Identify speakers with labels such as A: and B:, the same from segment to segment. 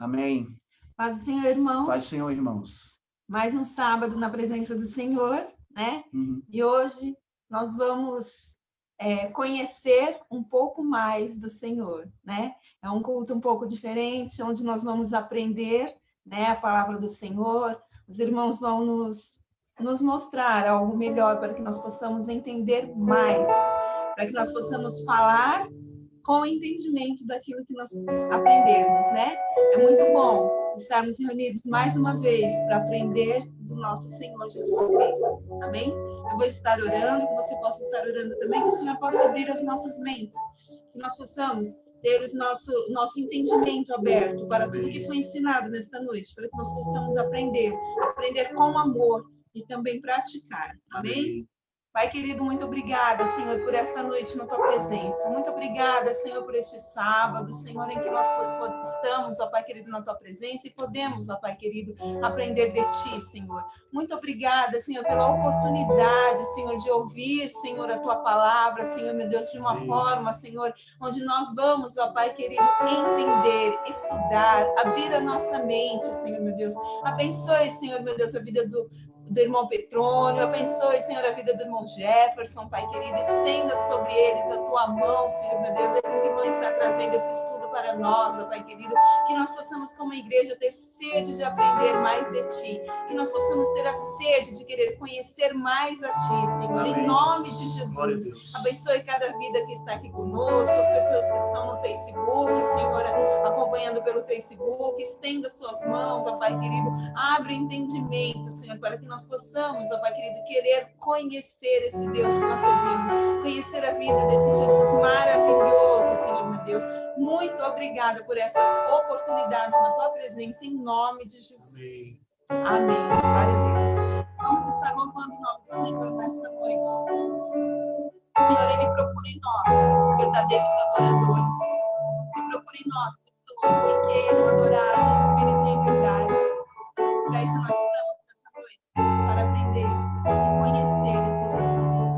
A: Amém.
B: Paz do Senhor, irmãos.
A: Paz do Senhor, irmãos.
B: Mais um sábado na presença do Senhor, né? E hoje nós vamos conhecer um pouco mais do Senhor, né? É um culto um pouco diferente, onde nós vamos aprender, né, a palavra do Senhor. Os irmãos vão nos mostrar algo melhor para que nós possamos entender mais, para que nós possamos falar com o entendimento daquilo que nós aprendemos, né? É muito bom estarmos reunidos mais uma vez para aprender do nosso Senhor Jesus Cristo. Amém? Eu vou estar orando, que você possa estar orando também, que o Senhor possa abrir as nossas mentes, que nós possamos ter o nosso entendimento aberto para tudo que foi ensinado nesta noite, para que nós possamos aprender com amor e também praticar. Amém? Pai querido, muito obrigada, Senhor, por esta noite na tua presença. Muito obrigada, Senhor, por este sábado, Senhor, em que nós estamos, ó Pai querido, na tua presença e podemos, ó Pai querido, aprender de ti, Senhor. Muito obrigada, Senhor, pela oportunidade, Senhor, de ouvir, Senhor, a tua palavra, Senhor, meu Deus, de uma forma, Senhor, onde nós vamos, ó Pai querido, entender, estudar, abrir a nossa mente, Senhor, meu Deus. Abençoe, Senhor, meu Deus, a vida do irmão Petrônio, abençoe, Senhor, a vida do irmão Jefferson, Pai querido, estenda sobre eles a tua mão, Senhor, meu Deus, eles que vão estar trazendo esse estudo para nós, ó Pai querido, que nós possamos, como igreja, ter sede de aprender mais de ti, que nós possamos ter a sede de querer conhecer mais a ti, Senhor, amém, em nome de Jesus. Abençoe cada vida que está aqui conosco, as pessoas que estão no Facebook, Senhor, acompanhando pelo Facebook, estenda suas mãos, ó Pai querido, abre entendimento, Senhor, para que nós possamos, ó Pai querido, querer conhecer esse Deus que nós servimos, conhecer a vida desse Jesus maravilhoso, Senhor, meu Deus. Muito obrigada por essa oportunidade na tua presença, em nome de Jesus. Amém. Glória a Deus. Vamos estar louvando o nome do Senhor nesta noite. O Senhor, Ele procura em nós verdadeiros adoradores. Ele procura em nós pessoas que queiram adorar em espírito e em verdade. Para isso nós estamos nesta noite, para aprender e conhecer esse Deus amor.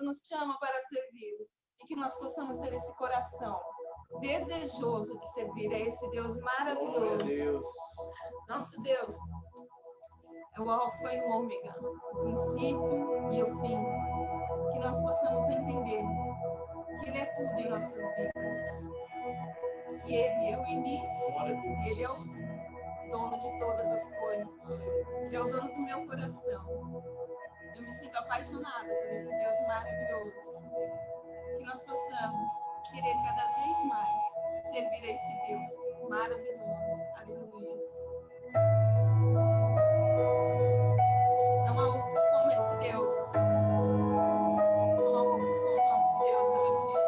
B: nos chama para servi-lo e que nós possamos ter esse coração desejoso de servir a esse Deus maravilhoso. Nosso Deus é o Alfa e o Ômega, o princípio e o fim. Que nós possamos entender que Ele é tudo em nossas vidas. Que Ele é o início, Ele é o dono de todas as coisas. Ele é o dono do meu coração. Eu me sinto apaixonada por esse Deus maravilhoso. Que nós possamos querer cada vez mais servir a esse Deus maravilhoso. Aleluia. Não há outro como esse Deus. Não há outro como o nosso Deus. Aleluia.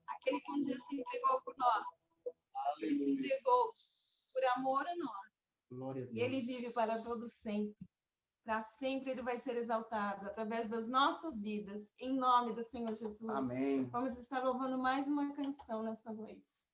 B: Aquele que um dia se entregou por nós. Ele se entregou por amor a nós. E ele vive para todo sempre. Para sempre ele vai ser exaltado através das nossas vidas, em nome do Senhor Jesus.
A: Amém.
B: Vamos estar louvando mais uma canção nesta noite.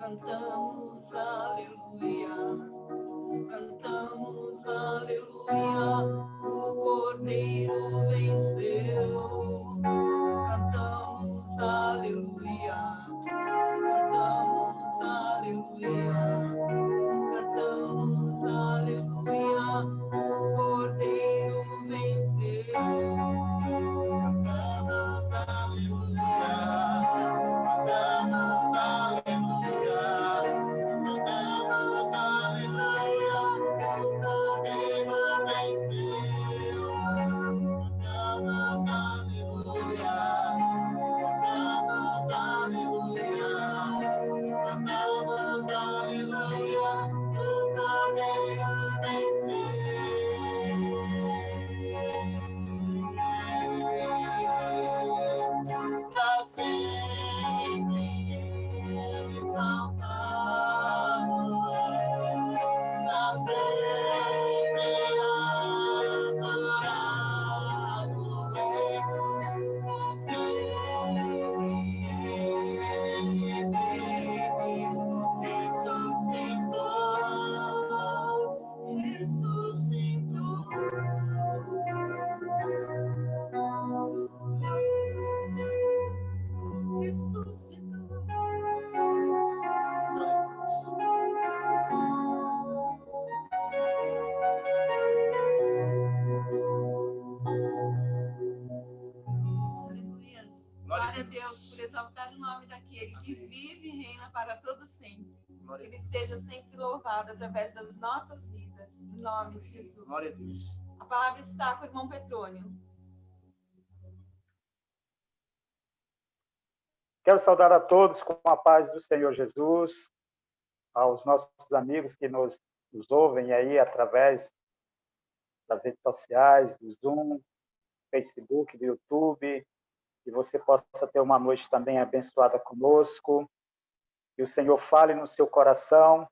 B: Cantamos aleluia, cantamos aleluia, o Cordeiro venceu. Cantamos aleluia, cantamos aleluia, cantamos aleluia, o Cordeiro venceu. Glória a Deus por exaltar o nome daquele que vive e reina para todo sempre. Que ele seja sempre louvado através das nossas vidas. Em nome de Jesus.
A: Glória a Deus.
B: A palavra está com o irmão Petrônio.
C: Quero saudar a todos com a paz do Senhor Jesus, aos nossos amigos que nos ouvem aí através das redes sociais, do Zoom, Facebook, do YouTube, que você possa ter uma noite também abençoada conosco, que o Senhor fale no seu coração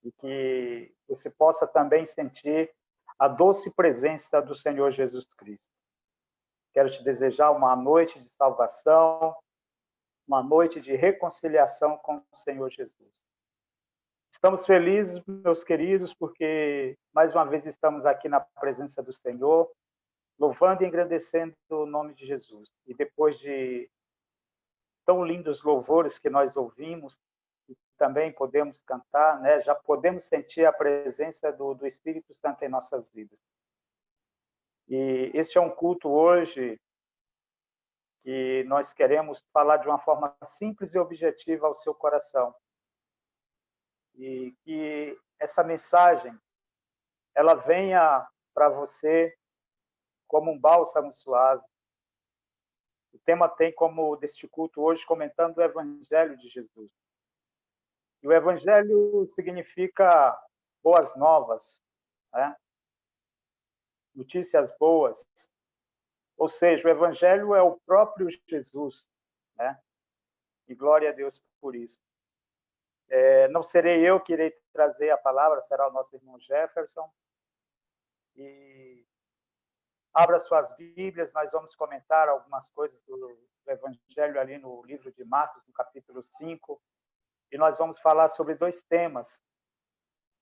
C: e que você possa também sentir a doce presença do Senhor Jesus Cristo. Quero te desejar uma noite de salvação, uma noite de reconciliação com o Senhor Jesus. Estamos felizes, meus queridos, porque mais uma vez estamos aqui na presença do Senhor, louvando e engrandecendo o nome de Jesus. E depois de tão lindos louvores que nós ouvimos, e também podemos cantar, né? Já podemos sentir a presença do Espírito Santo em nossas vidas. E este é um culto hoje que nós queremos falar de uma forma simples e objetiva ao seu coração. E que essa mensagem ela venha para você como um bálsamo suave. O tema tem como deste culto hoje comentando o Evangelho de Jesus. E o Evangelho significa boas novas, né? Notícias boas. Ou seja, o Evangelho é o próprio Jesus, né? E glória a Deus por isso. Não serei eu que irei trazer a palavra, será o nosso irmão Jefferson. E abra suas Bíblias, nós vamos comentar algumas coisas do Evangelho ali no livro de Marcos, no capítulo 5, e nós vamos falar sobre dois temas: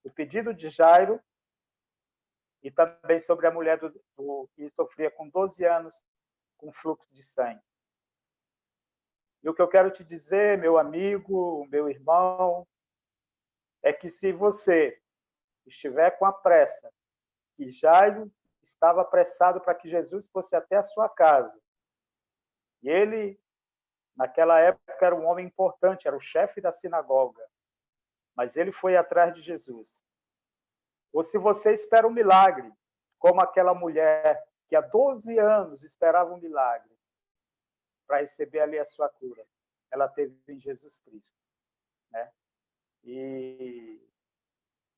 C: o pedido de Jairo e também sobre a mulher que sofria com 12 anos com fluxo de sangue. E o que eu quero te dizer, meu amigo, meu irmão, é que se você estiver com a pressa, que Jairo estava apressado para que Jesus fosse até a sua casa, e ele, naquela época, era um homem importante, era o chefe da sinagoga, mas ele foi atrás de Jesus. Ou se você espera um milagre, como aquela mulher que há 12 anos esperava um milagre para receber ali a sua cura, ela teve em Jesus Cristo, né? E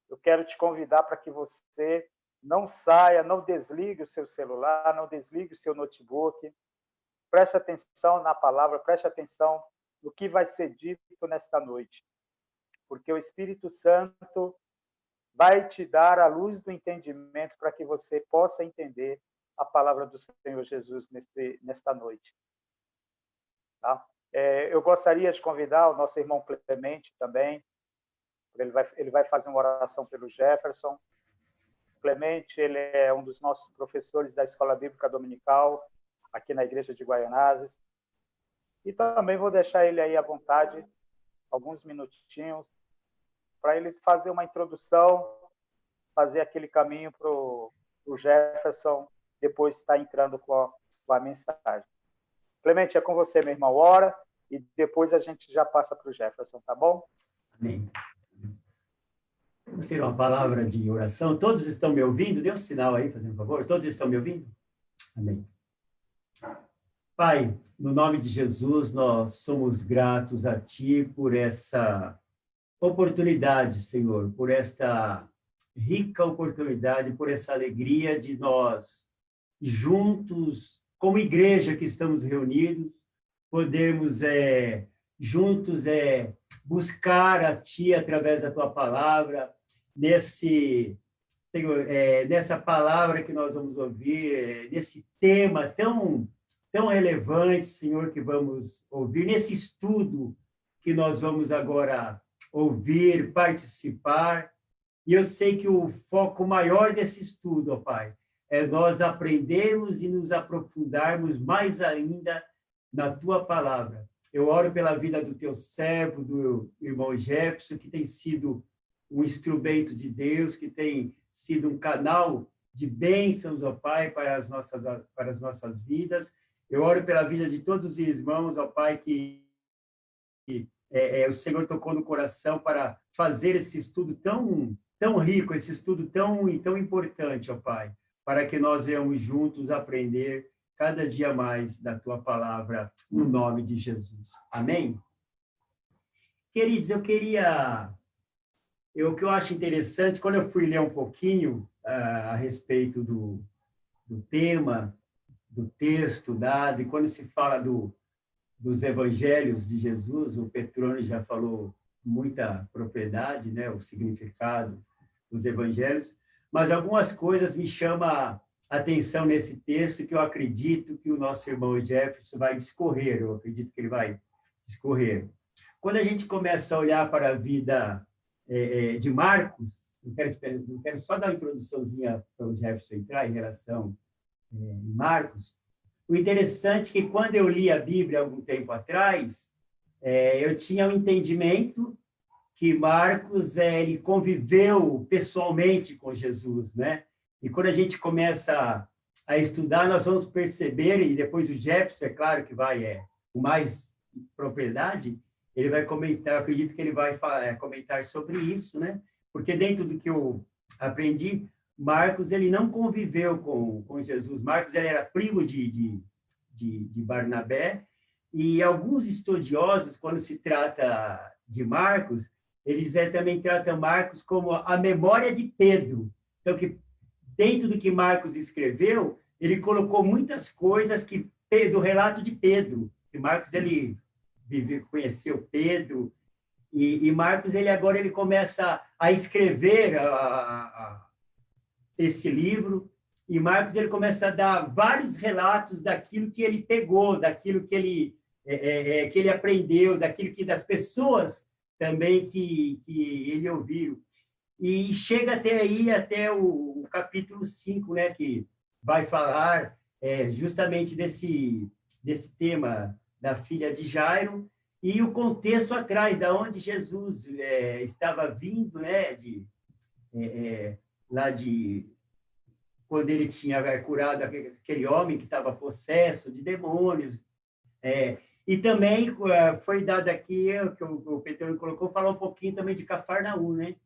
C: eu quero te convidar para que você não saia, não desligue o seu celular, não desligue o seu notebook. Preste atenção na palavra, preste atenção no que vai ser dito nesta noite. Porque o Espírito Santo vai te dar a luz do entendimento para que você possa entender a palavra do Senhor Jesus nesta noite. Tá? Eu gostaria de convidar o nosso irmão Clemente também. Ele vai fazer uma oração pelo Jefferson. Clemente, ele é um dos nossos professores da Escola Bíblica Dominical, aqui na Igreja de Guaianazes. E também vou deixar ele aí à vontade, alguns minutinhos, para ele fazer uma introdução, fazer aquele caminho para o Jefferson, depois estar entrando com a mensagem. Clemente, é com você, meu irmão. Ora, e depois a gente já passa para o Jefferson, tá bom?
D: Amém. Vamos ter uma palavra de oração. Todos estão me ouvindo? Dê um sinal aí, fazendo um favor. Todos estão me ouvindo? Amém. Pai, no nome de Jesus, nós somos gratos a Ti por essa oportunidade, Senhor, por esta rica oportunidade, por essa alegria de nós, juntos, como igreja que estamos reunidos, podermos juntos buscar a Ti através da Tua palavra, Senhor, nessa palavra que nós vamos ouvir, nesse tema tão relevante, Senhor, que vamos ouvir, nesse estudo que nós vamos agora ouvir, participar. E eu sei que o foco maior desse estudo, ó Pai, é nós aprendermos e nos aprofundarmos mais ainda na Tua palavra. Eu oro pela vida do Teu servo, do irmão Jefferson, que tem sido um instrumento de Deus, que tem sido um canal de bênçãos, ó Pai, para as nossas vidas. Eu oro pela vida de todos os irmãos, ó Pai, que o Senhor tocou no coração para fazer esse estudo tão rico, esse estudo tão importante, ó Pai, para que nós venhamos juntos aprender cada dia mais da Tua palavra, no nome de Jesus. Amém? Queridos, o que eu acho interessante, quando eu fui ler um pouquinho a respeito do tema, do texto dado, e quando se fala dos evangelhos de Jesus, o Petrone já falou muita propriedade, né, o significado dos evangelhos, mas algumas coisas me chamam a atenção nesse texto que eu acredito que o nosso irmão Jefferson vai discorrer, eu acredito que ele vai discorrer. Quando a gente começa a olhar para a vida de Marcos, eu quero só dar uma introduçãozinha para o Jefferson entrar em relação a Marcos. O interessante é que, quando eu li a Bíblia algum tempo atrás, eu tinha um entendimento que Marcos ele conviveu pessoalmente com Jesus, né? E quando a gente começa a estudar, nós vamos perceber, e depois o Jefferson, é claro que vai com mais propriedade, ele vai comentar, eu acredito que ele vai comentar sobre isso, né? Porque dentro do que eu aprendi, Marcos ele não conviveu com Jesus. Marcos ele era primo de Barnabé, e alguns estudiosos, quando se trata de Marcos, eles também tratam Marcos como a memória de Pedro. Então, que dentro do que Marcos escreveu, ele colocou muitas coisas do relato de Pedro, que Marcos ele conheceu Pedro, e Marcos agora ele começa a escrever esse livro, e Marcos ele começa a dar vários relatos daquilo que ele pegou, daquilo que ele aprendeu, daquilo que das pessoas também que ele ouviu. E chega até o capítulo 5, né, que vai falar justamente desse tema da filha de Jairo, e o contexto atrás, da onde Jesus estava vindo, né, lá de quando ele tinha curado aquele homem que estava possesso de demônios. E também foi dado aqui, que o Pedro colocou, falar um pouquinho também de Cafarnaum, né?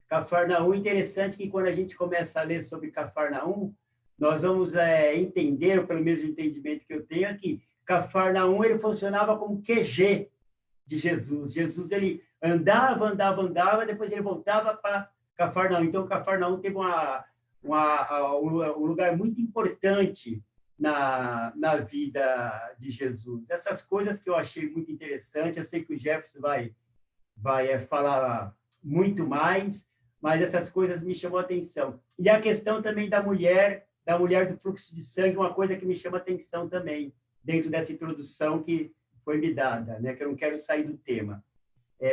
D: Cafarnaum, interessante que quando a gente começa a ler sobre Cafarnaum, nós vamos entender, ou pelo menos o entendimento que eu tenho aqui, Cafarnaum ele funcionava como QG de Jesus. Jesus ele andava, depois ele voltava para Cafarnaum. Então, Cafarnaum teve um lugar muito importante na vida de Jesus. Essas coisas que eu achei muito interessante, eu sei que o Jefferson vai falar muito mais, mas essas coisas me chamou a atenção. E a questão também da mulher do fluxo de sangue, uma coisa que me chama a atenção também, dentro dessa introdução que foi me dada, né? Que eu não quero sair do tema.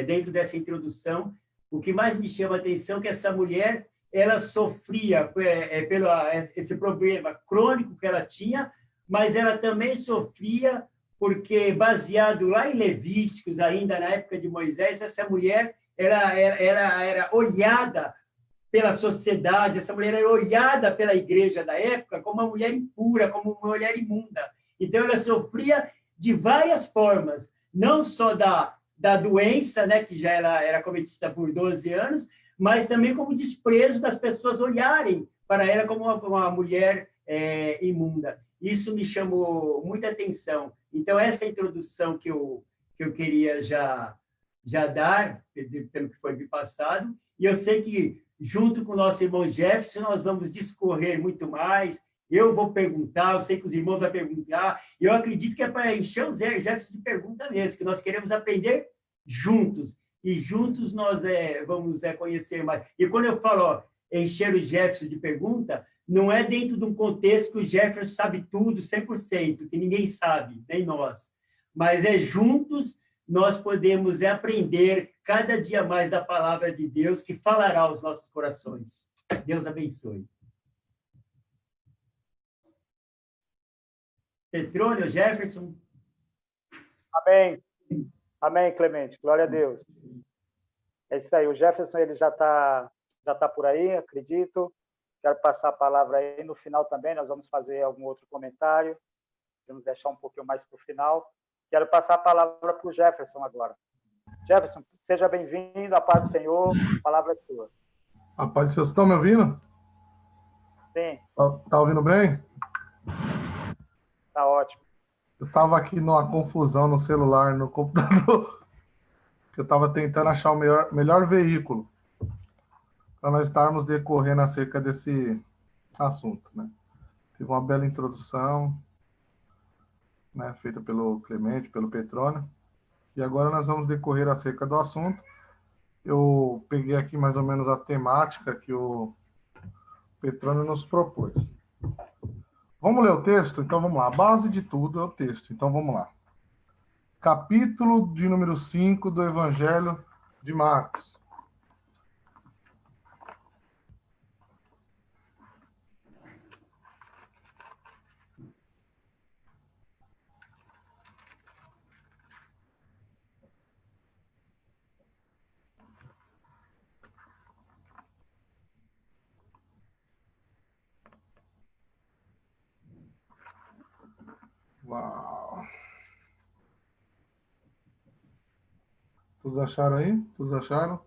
D: Dentro dessa introdução, o que mais me chama a atenção é que essa mulher ela sofria pelo esse problema crônico que ela tinha, mas ela também sofria porque, baseado lá em Levíticos, ainda na época de Moisés, essa mulher era olhada pela sociedade, essa mulher era olhada pela igreja da época como uma mulher impura, como uma mulher imunda. Então, ela sofria de várias formas, não só da doença, né, que já era cometida por 12 anos, mas também como desprezo das pessoas olharem para ela como uma mulher imunda. Isso me chamou muita atenção. Então, essa introdução que eu queria já dar, pelo que foi me passado, e eu sei que, junto com o nosso irmão Jefferson, nós vamos discorrer muito mais. Eu vou perguntar, eu sei que os irmãos vão perguntar, e eu acredito que é para encher o Jefferson de pergunta mesmo, que nós queremos aprender juntos, e juntos nós vamos conhecer mais. E quando eu falo encher o Jefferson de pergunta, não é dentro de um contexto que o Jefferson sabe tudo, 100%, que ninguém sabe, nem nós, mas juntos nós podemos aprender cada dia mais da palavra de Deus, que falará aos nossos corações. Deus abençoe. Petrônio, Jefferson.
C: Amém. Amém, Clemente. Glória a Deus. É isso aí. O Jefferson ele já tá por aí, acredito. Quero passar a palavra aí. No final também nós vamos fazer algum outro comentário. vamos deixar um pouquinho mais para o final. Quero passar a palavra para o Jefferson agora. Jefferson, seja bem-vindo, a paz do Senhor, a palavra é sua.
A: A paz do Senhor, vocês estão me ouvindo?
C: Sim.
A: Tá ouvindo bem?
C: Tá ótimo.
A: Eu estava aqui numa confusão no celular, no computador, que eu estava tentando achar o melhor veículo para nós estarmos decorrendo acerca desse assunto, né? Tive uma bela introdução, né, feita pelo Clemente, pelo Petrônio, e agora nós vamos decorrer acerca do assunto. Eu peguei aqui mais ou menos a temática que o Petrônio nos propôs. Vamos ler o texto? Então vamos lá. A base de tudo é o texto. Então vamos lá. Capítulo de número 5 do Evangelho de Marcos. Uau. Todos acharam aí? Todos acharam?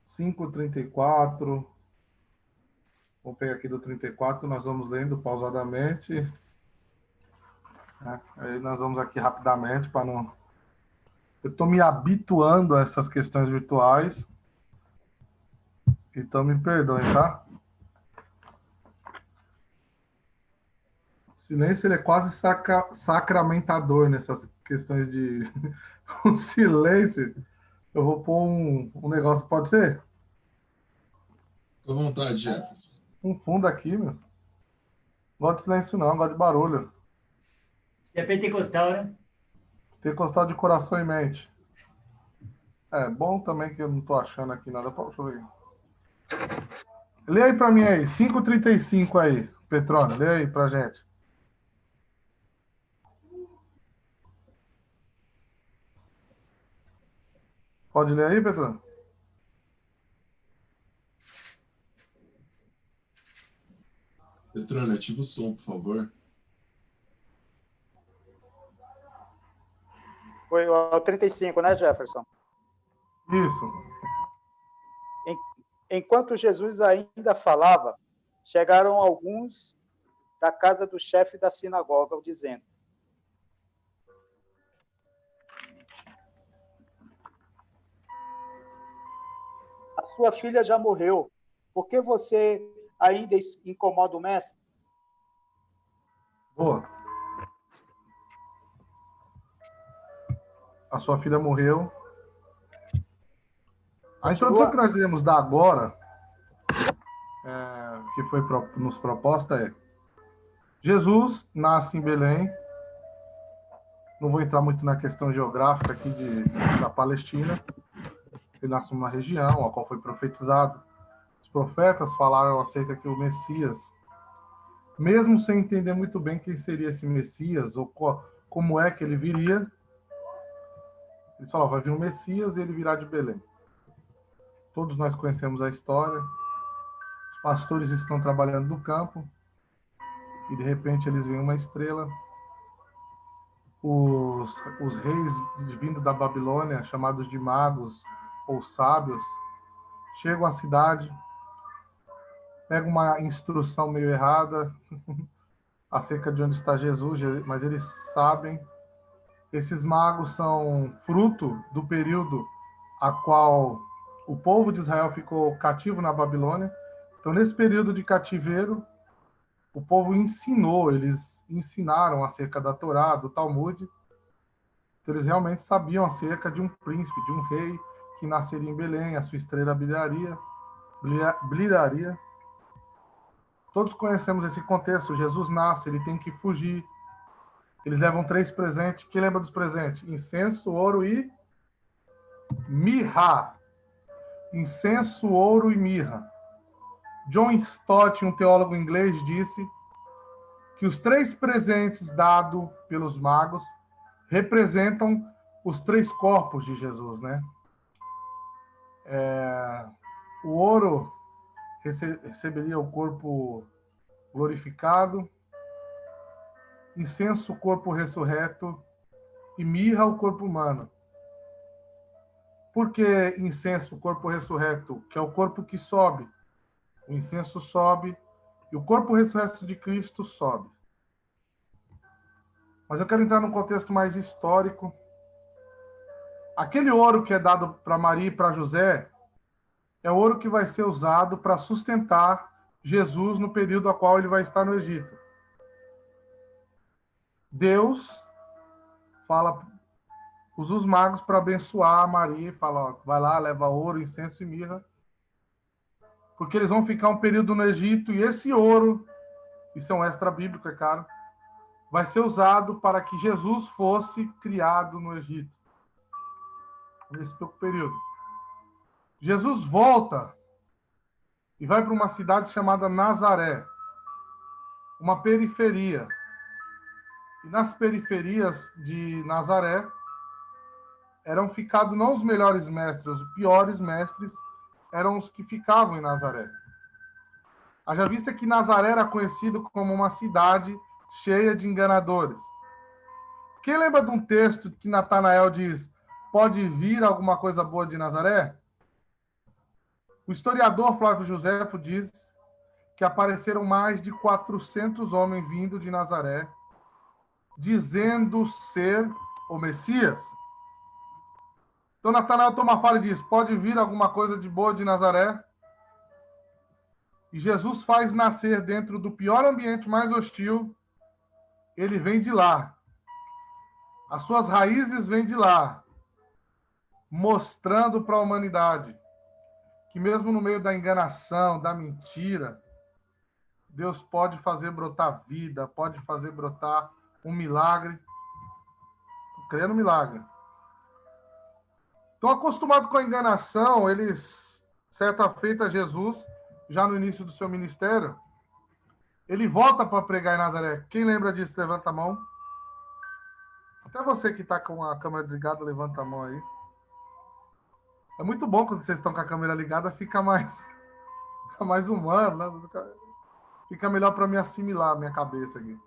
A: 5:34. Vou pegar aqui do 34, nós vamos lendo pausadamente. Aí nós vamos aqui rapidamente para não... Eu estou me habituando a essas questões virtuais. Então me perdoem, tá? O silêncio ele é quase sacramentador nessas questões de... O silêncio... Eu vou pôr um negócio, pode ser?
E: Com vontade, Jefferson.
A: Um fundo aqui, meu. Não gosto de silêncio não, gosto de barulho.
D: Você é pentecostal, né?
A: Pentecostal de coração e mente. É bom também que eu não tô achando aqui nada. Deixa eu ver. Lê aí pra mim aí, 5:35 aí, Petrônio, lê aí pra gente. Pode ler aí, Petrônio?
E: Petrônio, ativa o som, por favor.
C: Foi o 35, né, Jefferson?
A: Isso.
C: Enquanto Jesus ainda falava, chegaram alguns da casa do chefe da sinagoga, dizendo: a sua filha já morreu, por que você ainda incomoda o mestre?
A: Boa. A sua filha morreu. A introdução que nós iremos dar agora, que foi nos proposta, é: Jesus nasce em Belém. Não vou entrar muito na questão geográfica aqui da Palestina. Ele nasce numa região a qual foi profetizado. Os profetas falaram acerca que o Messias, mesmo sem entender muito bem quem seria esse Messias ou como é que ele viria, ele falou: vai vir um Messias e ele virá de Belém. Todos nós conhecemos a história. Os pastores estão trabalhando no campo e de repente eles veem uma estrela. Os reis vindo da Babilônia, chamados de magos ou sábios, chegam à cidade, pegam uma instrução meio errada acerca de onde está Jesus, mas eles sabem. Esses magos são fruto do período a qual o povo de Israel ficou cativo na Babilônia. Então, nesse período de cativeiro, o povo eles ensinaram acerca da Torá, do Talmud. Então, eles realmente sabiam acerca de um príncipe, de um rei que nasceria em Belém, a sua estrela brilharia. Todos conhecemos esse contexto. Jesus nasce, ele tem que fugir. Eles levam 3 presentes. Quem lembra dos presentes? Incenso, ouro e mirra. Incenso, ouro e mirra. John Stott, um teólogo inglês, disse que os 3 presentes dados pelos magos representam os 3 corpos de Jesus, né? O ouro receberia o corpo glorificado. incenso, o corpo ressurreto, e mirra, o corpo humano. Por que incenso, o corpo ressurreto? Que é o corpo que sobe. O incenso sobe e o corpo ressurreto de Cristo sobe. Mas eu quero entrar num contexto mais histórico. Aquele ouro que é dado para Maria e para José é o ouro que vai ser usado para sustentar Jesus no período a qual ele vai estar no Egito. Deus usa os magos para abençoar a Maria e fala, ó, vai lá, leva ouro, incenso e mirra, porque eles vão ficar um período no Egito e esse ouro, isso é um extra bíblico, é claro, vai ser usado para que Jesus fosse criado no Egito, nesse período. Jesus volta e vai para uma cidade chamada Nazaré, uma periferia. E nas periferias de Nazaré eram ficados não os melhores mestres, os piores mestres eram os que ficavam em Nazaré. Haja vista que Nazaré era conhecido como uma cidade cheia de enganadores. Quem lembra de um texto que Natanael diz, pode vir alguma coisa boa de Nazaré? O historiador Flávio Josefo diz que apareceram mais de 400 homens vindo de Nazaré, dizendo ser o Messias. Então Natanael toma fala e diz, pode vir alguma coisa de boa de Nazaré? E Jesus faz nascer dentro do pior ambiente mais hostil, ele vem de lá. As suas raízes vêm de lá, mostrando para a humanidade que mesmo no meio da enganação, da mentira, Deus pode fazer brotar vida, pode fazer brotar um milagre. Crê no milagre. Então, acostumado com a enganação, eles, certa feita, Jesus, já no início do seu ministério, ele volta para pregar em Nazaré. Quem lembra disso, levanta a mão. Até você que está com a câmera desligada, levanta a mão aí. É muito bom quando vocês estão com a câmera ligada, fica mais humano, né? Fica melhor para me assimilar a minha cabeça aqui.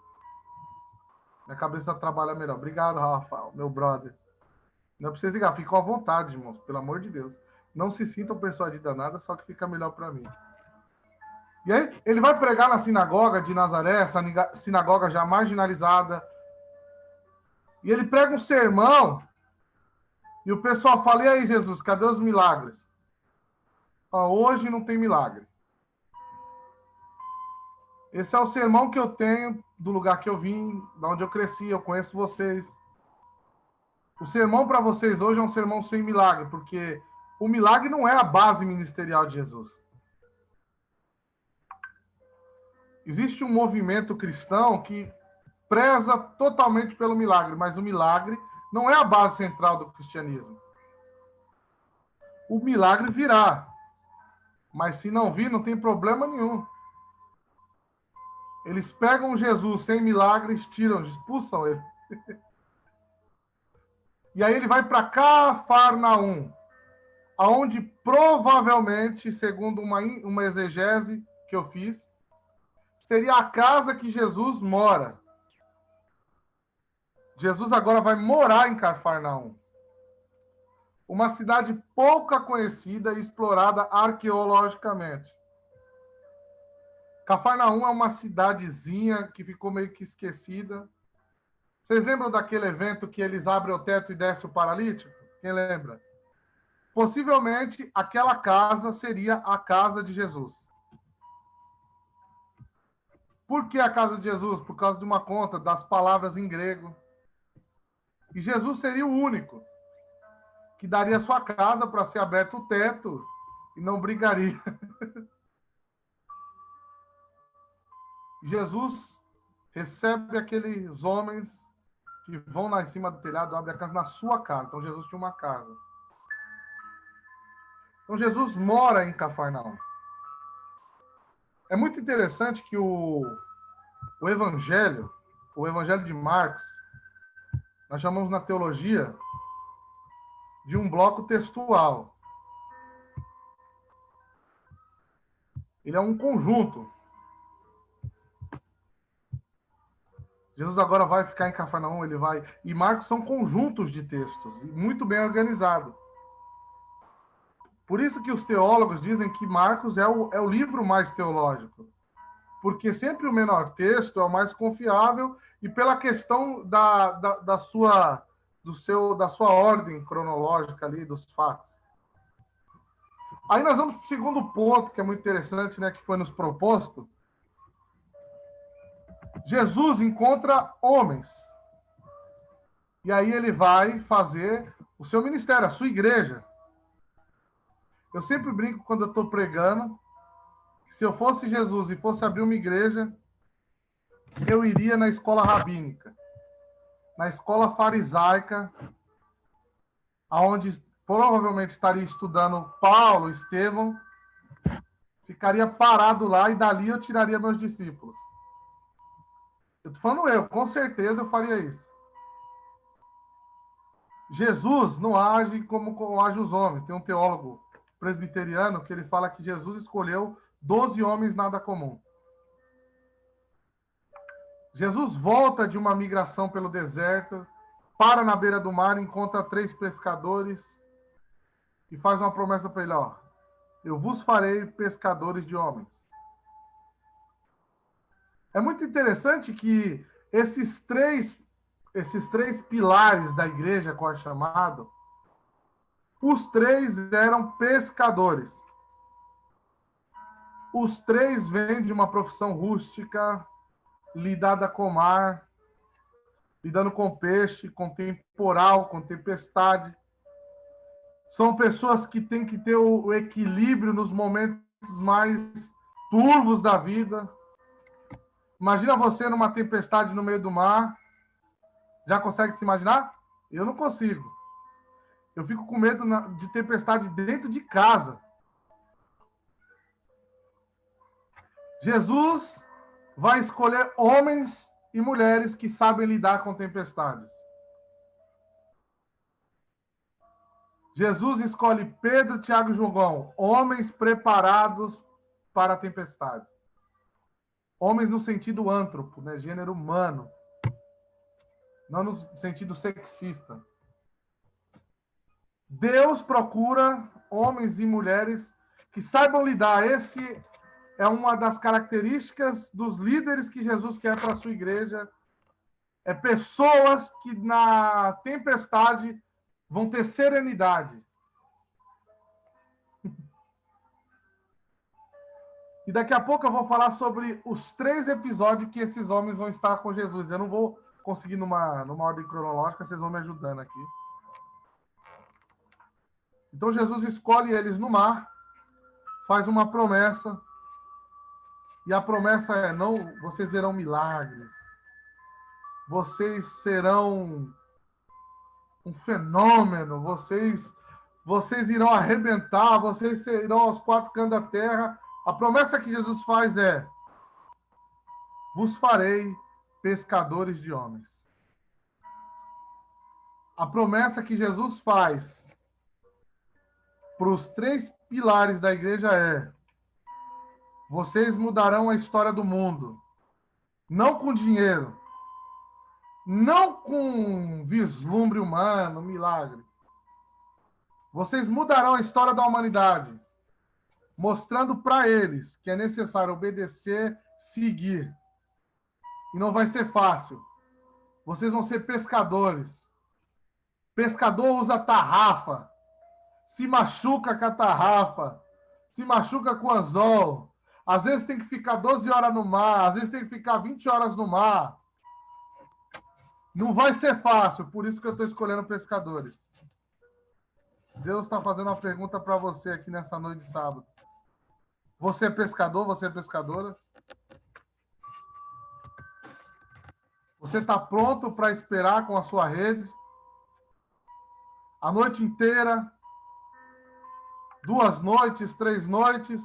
A: Minha cabeça trabalha melhor. Obrigado, Rafa, meu brother. Não é pra vocês ligar, ficam à vontade, irmãos, pelo amor de Deus. Não se sintam persuadidos a nada, só que fica melhor para mim. E aí, ele vai pregar na sinagoga de Nazaré, essa sinagoga já marginalizada. E ele prega um sermão, e o pessoal fala, e aí, Jesus, cadê os milagres? Hoje não tem milagre. Esse é o sermão que eu tenho do lugar que eu vim, de onde eu cresci, eu conheço vocês. O sermão para vocês hoje é um sermão sem milagre, porque o milagre não é a base ministerial de Jesus. Existe um movimento cristão que preza totalmente pelo milagre, mas o milagre não é a base central do cristianismo. O milagre virá, mas se não vir, não tem problema nenhum. Eles pegam Jesus sem milagres, tiram, expulsam ele. E aí ele vai para Cafarnaum, aonde provavelmente, segundo uma exegese que eu fiz, seria a casa que Jesus mora. Jesus agora vai morar em Cafarnaum, uma cidade pouca conhecida e explorada arqueologicamente. Cafarnaum é uma cidadezinha que ficou meio que esquecida. Vocês lembram daquele evento que eles abrem o teto e descem o paralítico? Quem lembra? Possivelmente, aquela casa seria a casa de Jesus. Por que a casa de Jesus? Por causa de uma conta das palavras em grego. E Jesus seria o único que daria sua casa para ser aberto o teto e não brigaria. Jesus recebe aqueles homens que vão lá em cima do telhado, abre a casa na sua casa. Então, Jesus tinha uma casa. Então, Jesus mora em Cafarnaum. É muito interessante que o Evangelho de Marcos, nós chamamos na teologia de um bloco textual. Ele é um conjunto. Jesus agora vai ficar em Cafarnaum, ele vai... E Marcos são conjuntos de textos, muito bem organizados. Por isso que os teólogos dizem que Marcos é o livro mais teológico. Porque sempre o menor texto é o mais confiável e pela questão da sua ordem cronológica ali, dos fatos. Aí nós vamos para o segundo ponto, que é muito interessante, né, que foi nos proposto. Jesus encontra homens. E aí ele vai fazer o seu ministério, a sua igreja. Eu sempre brinco quando eu estou pregando, que se eu fosse Jesus e fosse abrir uma igreja, eu iria na escola rabínica, na escola farisaica, onde provavelmente estaria estudando Paulo, Estevão, ficaria parado lá e dali eu tiraria meus discípulos. Eu estou falando com certeza eu faria isso. Jesus não age como agem os homens. Tem um teólogo presbiteriano que ele fala que Jesus escolheu 12 homens nada comum. Jesus volta de uma migração pelo deserto, para na beira do mar, encontra 3 pescadores e faz uma promessa para ele, ó, eu vos farei pescadores de homens. É muito interessante que esses três pilares da igreja, como é chamado, os 3 eram pescadores. Os 3 vêm de uma profissão rústica, lidada com o mar, lidando com peixe, com temporal, com tempestade. São pessoas que têm que ter o equilíbrio nos momentos mais turvos da vida. Imagina você numa tempestade no meio do mar. Já consegue se imaginar? Eu não consigo. Eu fico com medo de tempestade dentro de casa. Jesus vai escolher homens e mulheres que sabem lidar com tempestades. Jesus escolhe Pedro, Tiago e João, homens preparados para a tempestade. Homens no sentido antropo, né? Gênero humano. Não no sentido sexista. Deus procura homens e mulheres que saibam lidar. Esse é uma das características dos líderes que Jesus quer para a sua igreja. É pessoas que na tempestade vão ter serenidade. E daqui a pouco eu vou falar sobre os 3 episódios que esses homens vão estar com Jesus. Eu não vou conseguir numa ordem cronológica, vocês vão me ajudando aqui. Então Jesus escolhe eles no mar, faz uma promessa, e a promessa é: não, vocês verão milagres, vocês serão um fenômeno, vocês irão arrebentar, vocês irão aos 4 cantos da terra. A promessa que Jesus faz é: vos farei pescadores de homens. A promessa que Jesus faz para os 3 pilares da igreja é: vocês mudarão a história do mundo. Não com dinheiro, não com vislumbre humano, milagre. Vocês mudarão a história da humanidade, mostrando para eles que é necessário obedecer, seguir. E não vai ser fácil. Vocês vão ser pescadores. Pescador usa tarrafa, se machuca com a tarrafa, se machuca com o anzol. Às vezes tem que ficar 12 horas no mar, às vezes tem que ficar 20 horas no mar. Não vai ser fácil, por isso que eu estou escolhendo pescadores. Deus está fazendo uma pergunta para você aqui nessa noite de sábado. Você é pescador? Você é pescadora? Você está pronto para esperar com a sua rede? A noite inteira? 2 noites, 3 noites?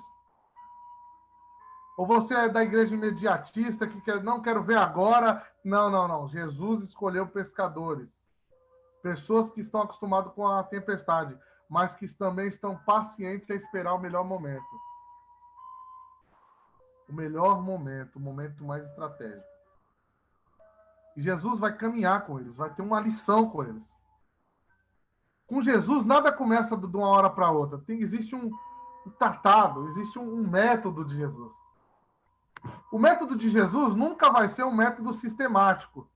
A: Ou você é da igreja imediatista que não quero ver agora? Não. Jesus escolheu pescadores. Pessoas que estão acostumadas com a tempestade, mas que também estão pacientes a esperar o melhor momento. O melhor momento, o momento mais estratégico. E Jesus vai caminhar com eles, vai ter uma lição com eles. Com Jesus, nada começa de uma hora para outra. Existe um tratado, existe um método de Jesus. O método de Jesus nunca vai ser um método sistemático.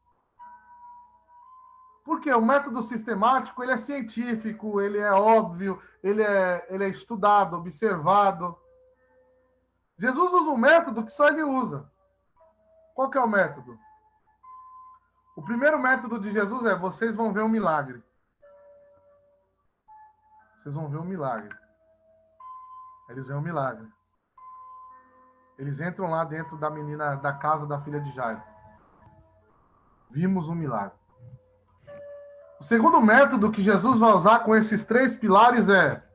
A: Porque o método sistemático, ele é científico, ele é óbvio, ele é estudado, observado. Jesus usa um método que só ele usa. Qual que é o método? O primeiro método de Jesus é: vocês vão ver um milagre. Vocês vão ver um milagre. Eles veem um milagre. Eles entram lá dentro da menina, da casa da filha de Jairo. Vimos um milagre. O segundo método que Jesus vai usar com esses 3 pilares é: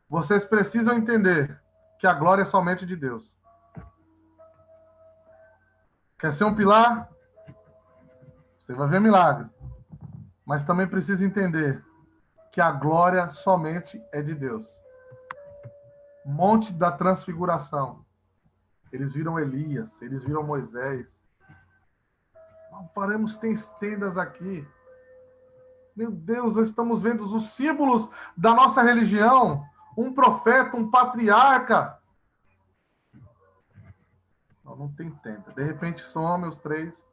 A: vocês precisam entender que a glória é somente de Deus. Quer ser um pilar? Você vai ver milagre. Mas também precisa entender que a glória somente é de Deus. Monte da Transfiguração. Eles viram Elias, eles viram Moisés. Não faremos tendas aqui. Meu Deus, nós estamos vendo os símbolos da nossa religião. Um profeta, um patriarca. Não tem tenda. De repente some os 3.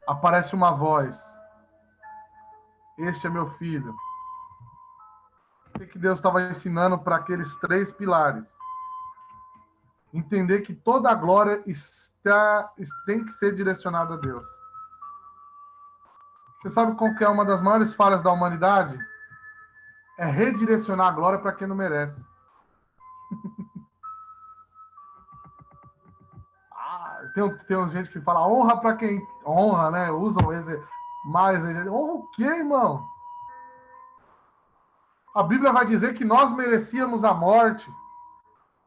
A: Aparece uma voz. Este é meu filho. O que Deus estava ensinando para aqueles 3 pilares? Entender que toda a glória tem que ser direcionada a Deus. Você sabe qual que é uma das maiores falhas da humanidade? É redirecionar a glória para quem não merece. Tem gente que fala honra para quem honra, né? Usam mais. Honra o quê, irmão? A Bíblia vai dizer que nós merecíamos a morte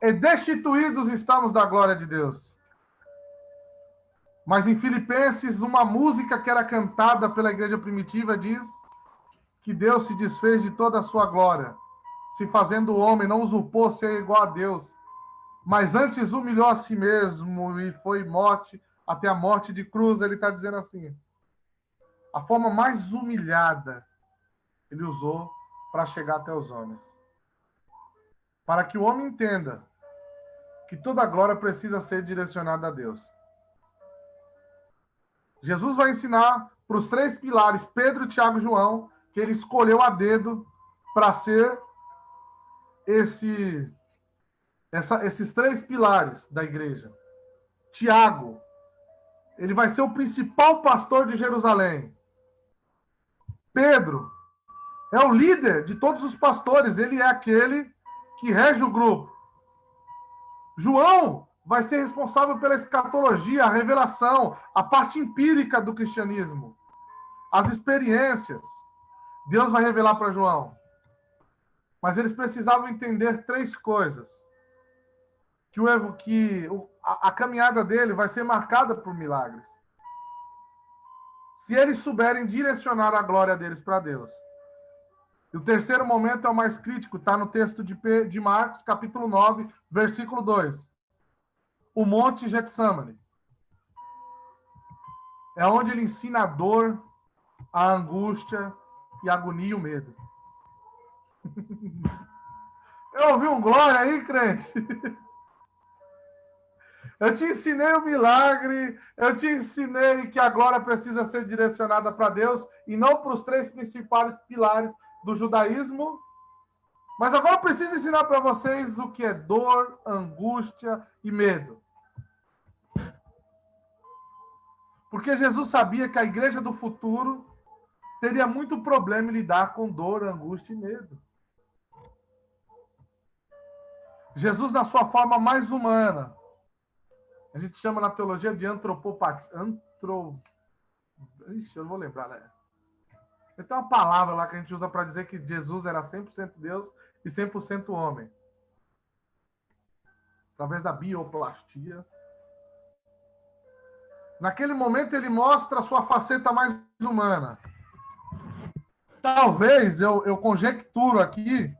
A: e destituídos estamos da glória de Deus. Mas em Filipenses, uma música que era cantada pela igreja primitiva diz que Deus se desfez de toda a sua glória, se fazendo o homem, não usurpou ser igual a Deus, mas antes humilhou a si mesmo e foi morte, até a morte de cruz. Ele está dizendo assim, a forma mais humilhada ele usou para chegar até os homens. Para que o homem entenda que toda a glória precisa ser direcionada a Deus. Jesus vai ensinar para os 3 pilares, Pedro, Tiago e João, que ele escolheu a dedo para ser esses 3 pilares da igreja. Tiago, ele vai ser o principal pastor de Jerusalém. Pedro é o líder de todos os pastores, ele é aquele que rege o grupo. João vai ser responsável pela escatologia, a revelação, a parte empírica do cristianismo, as experiências. Deus vai revelar para João. Mas eles precisavam entender 3 coisas. A caminhada dele vai ser marcada por milagres. Se eles souberem direcionar a glória deles para Deus. E o terceiro momento é o mais crítico, está no texto de Marcos, capítulo 9, versículo 2. O Monte Getsemane. É onde ele ensina a dor, a angústia e a agonia e o medo. Eu ouvi um glória aí, crente? Eu te ensinei o milagre, eu te ensinei que a glória precisa ser direcionada para Deus e não para os 3 principais pilares do judaísmo. Mas agora eu preciso ensinar para vocês o que é dor, angústia e medo. Porque Jesus sabia que a igreja do futuro teria muito problema em lidar com dor, angústia e medo. Jesus, na sua forma mais humana, a gente chama na teologia de antropopatia. Ixi, eu não vou lembrar, né? Tem uma palavra lá que a gente usa para dizer que Jesus era 100% Deus e 100% homem. Através da bioplastia. Naquele momento ele mostra a sua faceta mais humana. Talvez, eu conjecturo aqui,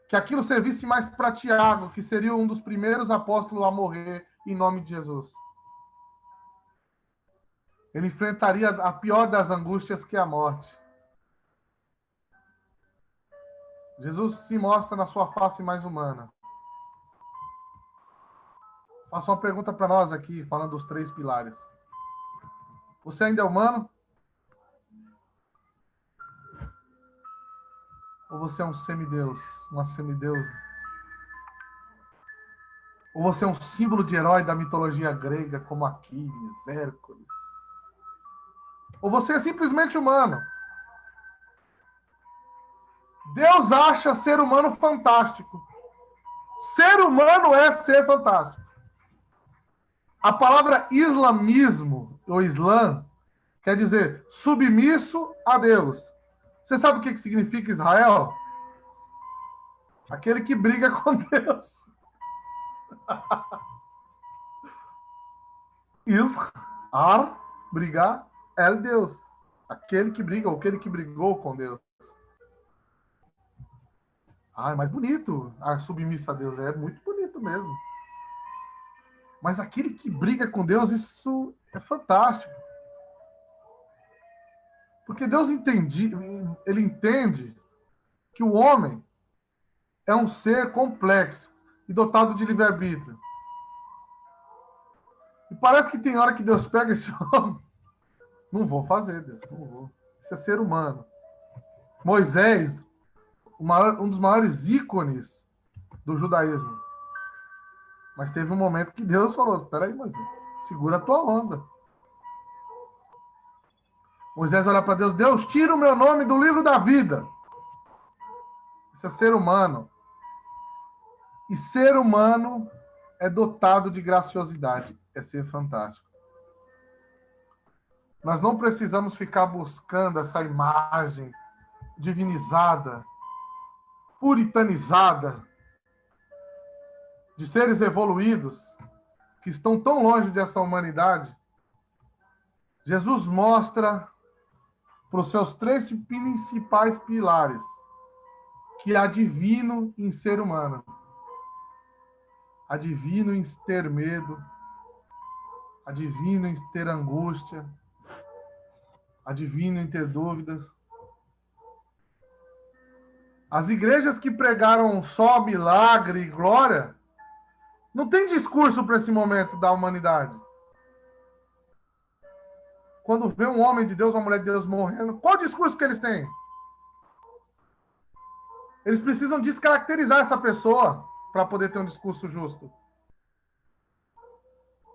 A: que aquilo servisse mais para Tiago, que seria um dos primeiros apóstolos a morrer em nome de Jesus. Ele enfrentaria a pior das angústias, que é a morte. Jesus se mostra na sua face mais humana. Faço uma pergunta para nós aqui, falando dos 3 pilares. Você ainda é humano? Ou você é um semideus? Uma semideusa? Ou você é um símbolo de herói da mitologia grega, como Aquiles, Hércules? Ou você é simplesmente humano? Deus acha ser humano fantástico. Ser humano é ser fantástico. A palavra islamismo, ou islã, quer dizer submisso a Deus. Você sabe o que significa Israel? Aquele que briga com Deus. Israr, brigar, é Deus. Aquele que briga, ou aquele que brigou com Deus. Ah, é mais bonito a submissa a Deus. É muito bonito mesmo. Mas aquele que briga com Deus, isso é fantástico. Porque Deus ele entende que o homem é um ser complexo e dotado de livre-arbítrio. E parece que tem hora que Deus pega esse homem. Não vou fazer, Deus, não vou. Isso é ser humano. Moisés, um dos maiores ícones do judaísmo. Mas teve um momento que Deus falou, peraí, Moisés, segura a tua onda. Moisés olha para Deus, Deus, tira o meu nome do livro da vida. Isso é ser humano. E ser humano é dotado de graciosidade. É ser fantástico. Nós não precisamos ficar buscando essa imagem divinizada, puritanizada, de seres evoluídos que estão tão longe dessa humanidade. Jesus mostra para os seus 3 principais pilares que há divino em ser humano. Há divino em ter medo, há divino em ter angústia, há divino em ter dúvidas. As igrejas que pregaram só milagre e glória não tem discurso para esse momento da humanidade. Quando vê um homem de Deus, uma mulher de Deus morrendo, qual o discurso que eles têm? Eles precisam descaracterizar essa pessoa para poder ter um discurso justo.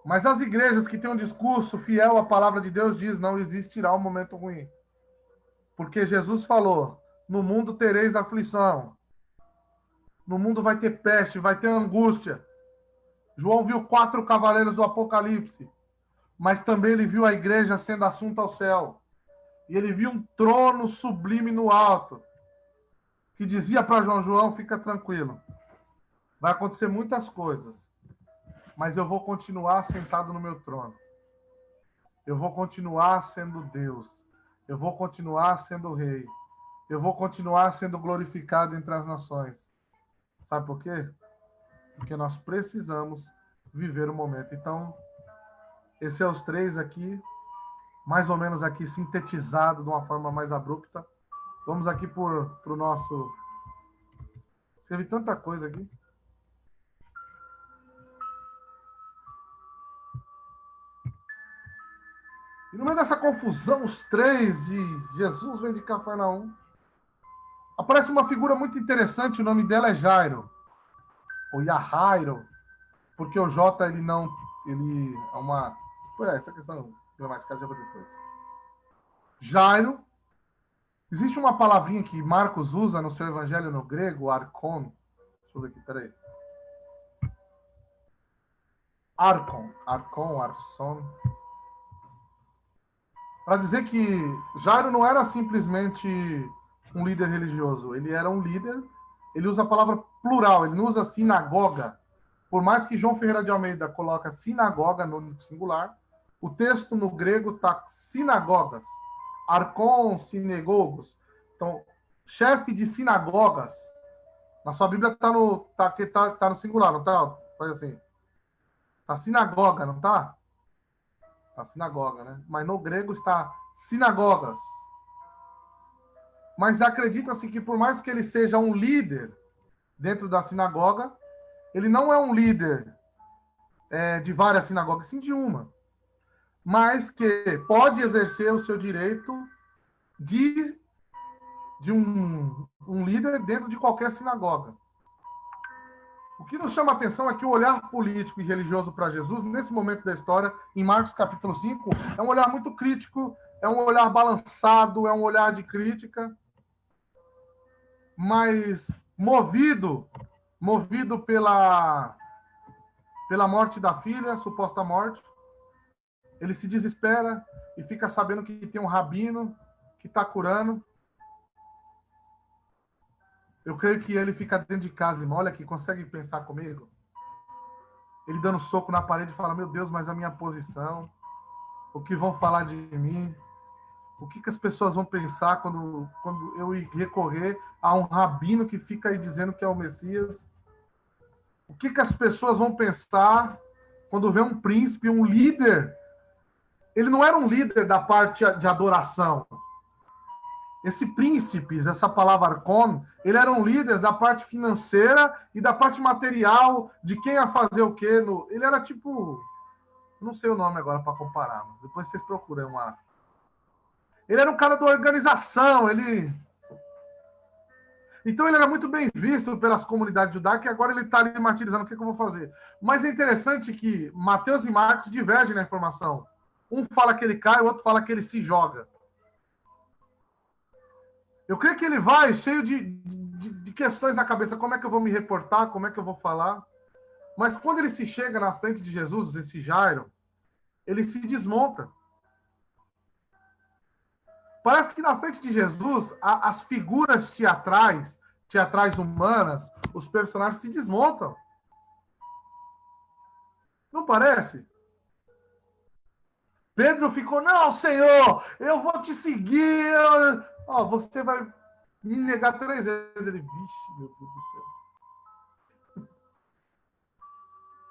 A: Mas as igrejas que têm um discurso fiel à palavra de Deus diz, não existirá um momento ruim. Porque Jesus falou, no mundo tereis aflição. No mundo vai ter peste, vai ter angústia. João viu 4 cavaleiros do Apocalipse. Mas também ele viu a igreja sendo assunta ao céu. E ele viu um trono sublime no alto. Que dizia para João, fica tranquilo. Vai acontecer muitas coisas. Mas eu vou continuar sentado no meu trono. Eu vou continuar sendo Deus. Eu vou continuar sendo rei. Eu vou continuar sendo glorificado entre as nações. Sabe por quê? Porque nós precisamos viver o momento. Então, esses são os 3 aqui, mais ou menos aqui sintetizado de uma forma mais abrupta. Vamos aqui para o nosso... Escrevi tanta coisa aqui. E no meio dessa confusão, os 3, e Jesus vem de Cafarnaum, aparece uma figura muito interessante, o nome dela é Jairo, ou Yahairo, porque o J, ele é uma... essa questão gramatical já vou depois. Jairo, existe uma palavrinha que Marcos usa no seu evangelho no grego, archon, deixa eu ver aqui, peraí. Archon, arson, para dizer que Jairo não era simplesmente um líder religioso, ele era um líder, ele usa a palavra plural, ele não usa sinagoga. Por mais que João Ferreira de Almeida coloca sinagoga no singular, o texto no grego está sinagogas, archon, sinagogos. Então, chefe de sinagogas, na sua Bíblia está no singular, não está? Faz assim. Está sinagoga, não está? A sinagoga, né? Mas no grego está sinagogas. Mas acredita-se que por mais que ele seja um líder dentro da sinagoga, ele não é um líder de várias sinagogas, sim de uma. Mas que pode exercer o seu direito de um líder dentro de qualquer sinagoga. O que nos chama a atenção é que o olhar político e religioso para Jesus, nesse momento da história, em Marcos capítulo 5, é um olhar muito crítico, é um olhar balançado, é um olhar de crítica, mas movido pela morte da filha, suposta morte. Ele se desespera e fica sabendo que tem um rabino que está curando. Eu creio que ele fica dentro de casa, irmão. Olha aqui, consegue pensar comigo? Ele dando soco na parede e fala, meu Deus, mas a minha posição, o que vão falar de mim, o que as pessoas vão pensar quando eu recorrer a um rabino que fica aí dizendo que é o Messias? O que as pessoas vão pensar quando vê um príncipe, um líder? Ele não era um líder da parte de adoração. Esse príncipes, essa palavra arcon, ele era um líder da parte financeira e da parte material, de quem ia fazer o quê. Ele era tipo... Não sei o nome agora para comparar. Depois vocês procuram lá. Ele era um cara da organização. Então ele era muito bem visto pelas comunidades judaicas e agora ele está ali martirizando. O que eu vou fazer? Mas é interessante que Mateus e Marcos divergem na informação. Um fala que ele cai, o outro fala que ele se joga. Eu creio que ele vai cheio de questões na cabeça. Como é que eu vou me reportar? Como é que eu vou falar? Mas quando ele se chega na frente de Jesus, esse Jairo, ele se desmonta. Parece que na frente de Jesus, as figuras teatrais humanas, os personagens se desmontam. Não parece? Pedro ficou, não, Senhor, eu vou te seguir. Você vai me negar 3 vezes. Ele, vixe, meu Deus do céu.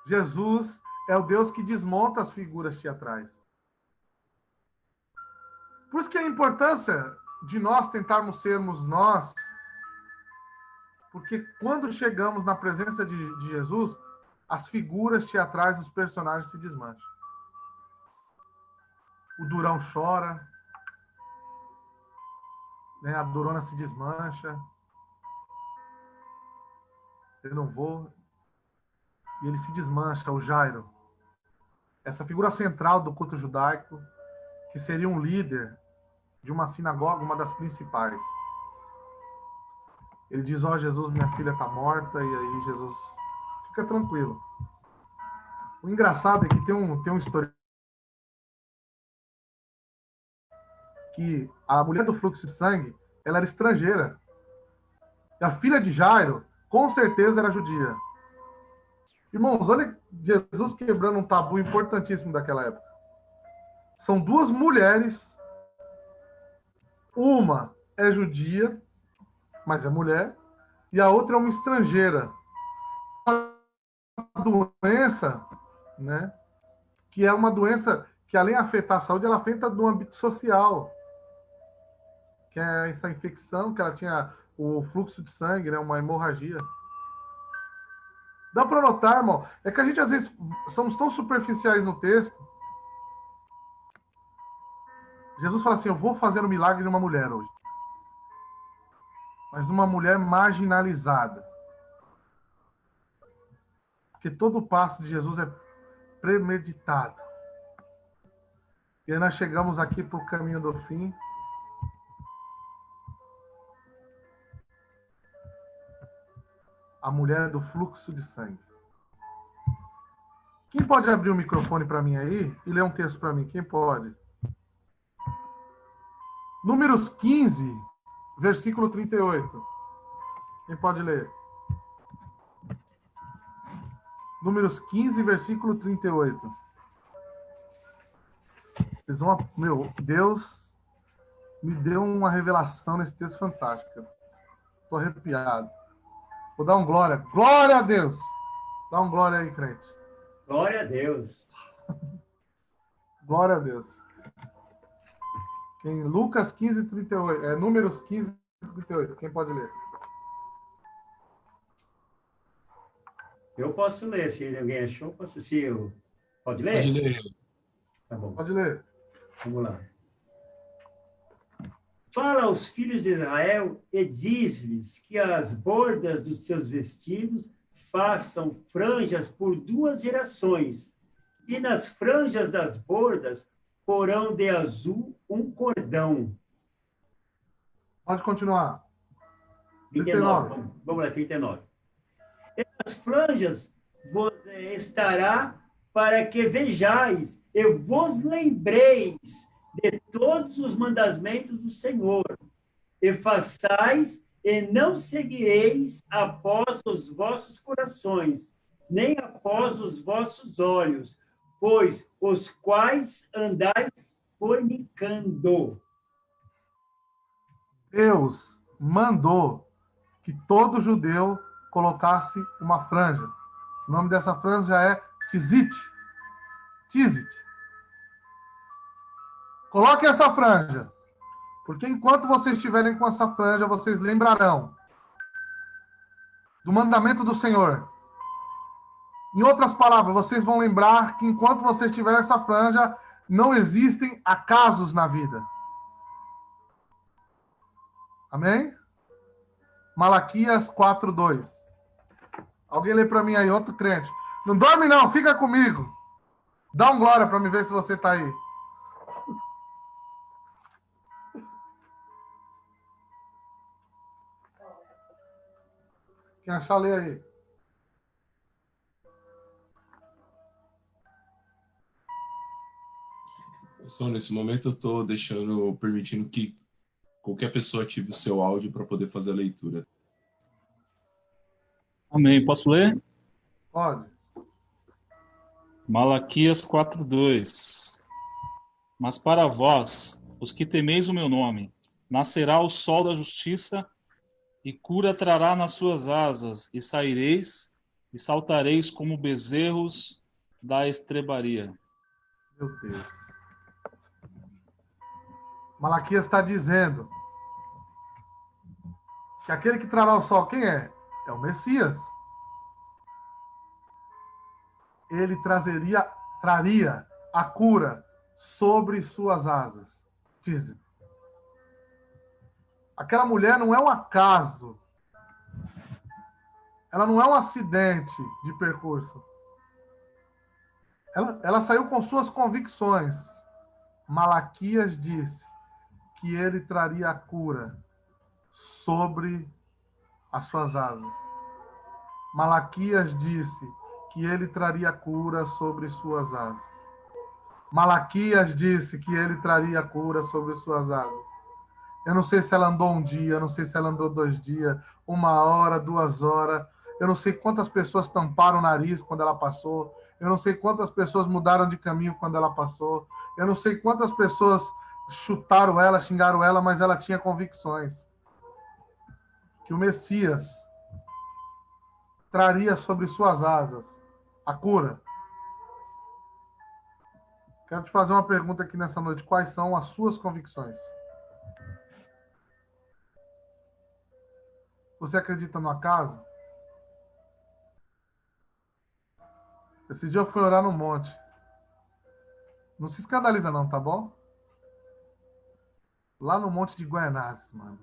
A: Jesus é o Deus que desmonta as figuras teatrais. Por isso que a importância de nós tentarmos sermos nós, porque quando chegamos na presença de Jesus, as figuras teatrais dos personagens se desmancham. O Durão chora, né? A Durona se desmancha. Eu não vou. E ele se desmancha, o Jairo. Essa figura central do culto judaico, que seria um líder de uma sinagoga, uma das principais. Ele diz, Jesus, minha filha está morta, e aí Jesus fica tranquilo. O engraçado é que tem um histórico que a mulher do fluxo de sangue, ela era estrangeira. E a filha de Jairo, com certeza, era judia. Irmãos, olha Jesus quebrando um tabu importantíssimo daquela época. São 2 mulheres, uma é judia, mas é mulher, e a outra é uma estrangeira. Uma doença, né, que é uma doença que, além de afetar a saúde, ela afeta no âmbito social, que é essa infecção, que ela tinha o fluxo de sangue, né, uma hemorragia. Dá para notar, irmão, é que a gente às vezes somos tão superficiais no texto. Jesus fala assim, eu vou fazer um milagre numa mulher hoje. Mas numa mulher marginalizada. Porque todo o passo de Jesus é premeditado. E aí nós chegamos aqui para o caminho do fim. A mulher do fluxo de sangue. Quem pode abrir o microfone para mim aí e ler um texto para mim? Quem pode? Números 15, versículo 38. Quem pode ler? Números 15, versículo 38. Vocês vão... Deus me deu uma revelação nesse texto fantástica. Estou arrepiado. Vou dar um glória. Glória a Deus! Dá um glória aí, crente.
D: Glória a Deus.
A: Glória a Deus. Em Lucas 15, 38. Números 15, 38. Quem pode ler?
D: Eu posso ler, se alguém achou, se eu... Pode ler?
E: Pode ler.
D: Tá bom.
A: Pode ler.
D: Vamos lá. Fala aos filhos de Israel e diz-lhes que as bordas dos seus vestidos façam franjas por 2 gerações, e nas franjas das bordas porão de azul um cordão.
A: Pode continuar.
D: 39. Vamos lá, 39. E nas franjas vos estará para que vejais e vos lembreis de todos os mandamentos do Senhor, e façais e não seguireis após os vossos corações, nem após os vossos olhos, pois os quais andais fornicando.
A: Deus mandou que todo judeu colocasse uma franja. O nome dessa franja é tzit. Tzit. Coloquem essa franja, porque enquanto vocês estiverem com essa franja, vocês lembrarão do mandamento do Senhor. Em outras palavras, vocês vão lembrar que enquanto vocês tiverem essa franja, não existem acasos na vida. Amém? Malaquias 4:2. Alguém lê para mim aí, outro crente. Não dorme não, fica comigo. Dá um glória para me ver se você está aí. Quem achar, lê aí.
E: Só nesse momento eu estou permitindo que qualquer pessoa ative o seu áudio para poder fazer a leitura.
F: Amém. Posso ler?
A: Pode.
F: Malaquias 4:2. Mas para vós, os que temeis o meu nome, nascerá o sol da justiça, e cura trará nas suas asas, e saireis e saltareis como bezerros da estrebaria.
A: Meu Deus. Malaquias está dizendo que aquele que trará o sol, quem é? É o Messias. Ele traria a cura sobre suas asas. Dizem. Aquela mulher não é um acaso. Ela não é um acidente de percurso. Ela saiu com suas convicções. Malaquias disse que ele traria a cura sobre as suas asas. Malaquias disse que ele traria a cura sobre suas asas. Malaquias disse que ele traria a cura sobre suas asas. Eu não sei se ela andou um dia, eu não sei se ela andou 2 dias, 1 hora, 2 horas. Eu não sei quantas pessoas tamparam o nariz quando ela passou. Eu não sei quantas pessoas mudaram de caminho quando ela passou. Eu não sei quantas pessoas chutaram ela, xingaram ela, mas ela tinha convicções que o Messias traria sobre suas asas a cura. Quero te fazer uma pergunta aqui nessa noite. Quais são as suas convicções? Você acredita no acaso? Esse dia eu fui orar no monte. Não se escandaliza não, tá bom? Lá no monte de Guaianazes, mano.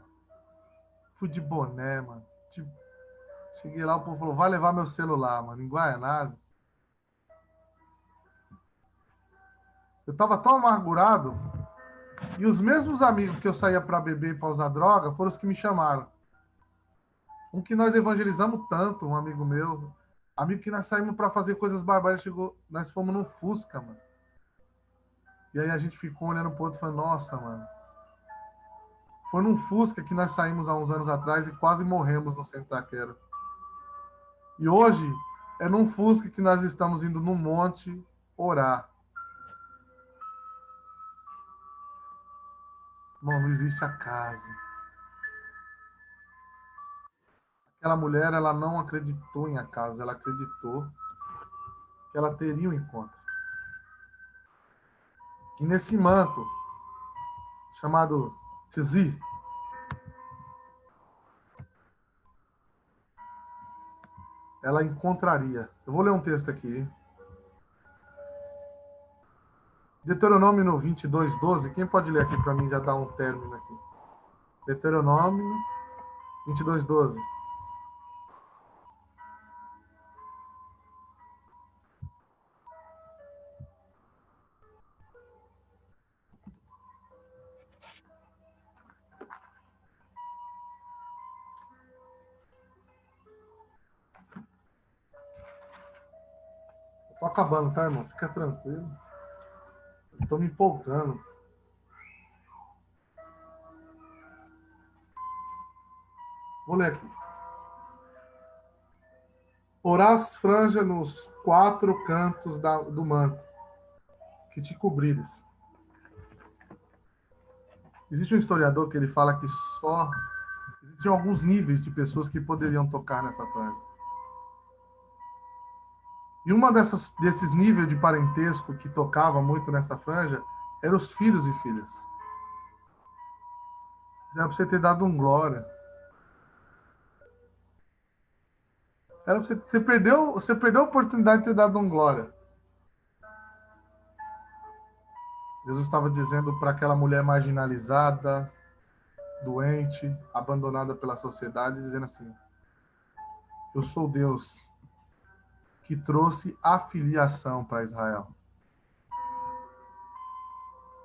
A: Fui de boné, mano. Cheguei lá, o povo falou, vai levar meu celular, mano, em Guaianazes. Eu tava tão amargurado, e os mesmos amigos que eu saía para beber e para usar droga foram os que me chamaram. Um que nós evangelizamos tanto, um amigo meu, amigo que nós saímos para fazer coisas barbárias, nós fomos num Fusca, mano. E aí a gente ficou olhando pro outro e falou, nossa, mano. Foi num Fusca que nós saímos há uns anos atrás e quase morremos no centro da Quera. E hoje é num Fusca que nós estamos indo no monte orar. Irmão, não existe acaso. Aquela mulher, ela não acreditou em acaso, ela acreditou que ela teria um encontro. E nesse manto, chamado tziz, ela encontraria. Eu vou ler um texto aqui. Deuteronômio no 22:12. Quem pode ler aqui para mim já dar um término aqui? Deuteronômio 22:12. Tô acabando, tá, irmão? Fica tranquilo. Eu tô me empolgando. Vou ler aqui. Porás franja nos 4 cantos do manto, que te cobrires. Existe um historiador que ele fala que só existiam alguns níveis de pessoas que poderiam tocar nessa franja. E uma desses níveis de parentesco que tocava muito nessa franja eram os filhos e filhas. Era para você ter dado um glória. Era pra você perdeu a oportunidade de ter dado um glória. Jesus estava dizendo para aquela mulher marginalizada, doente, abandonada pela sociedade, dizendo assim: eu sou Deus que trouxe a filiação para Israel.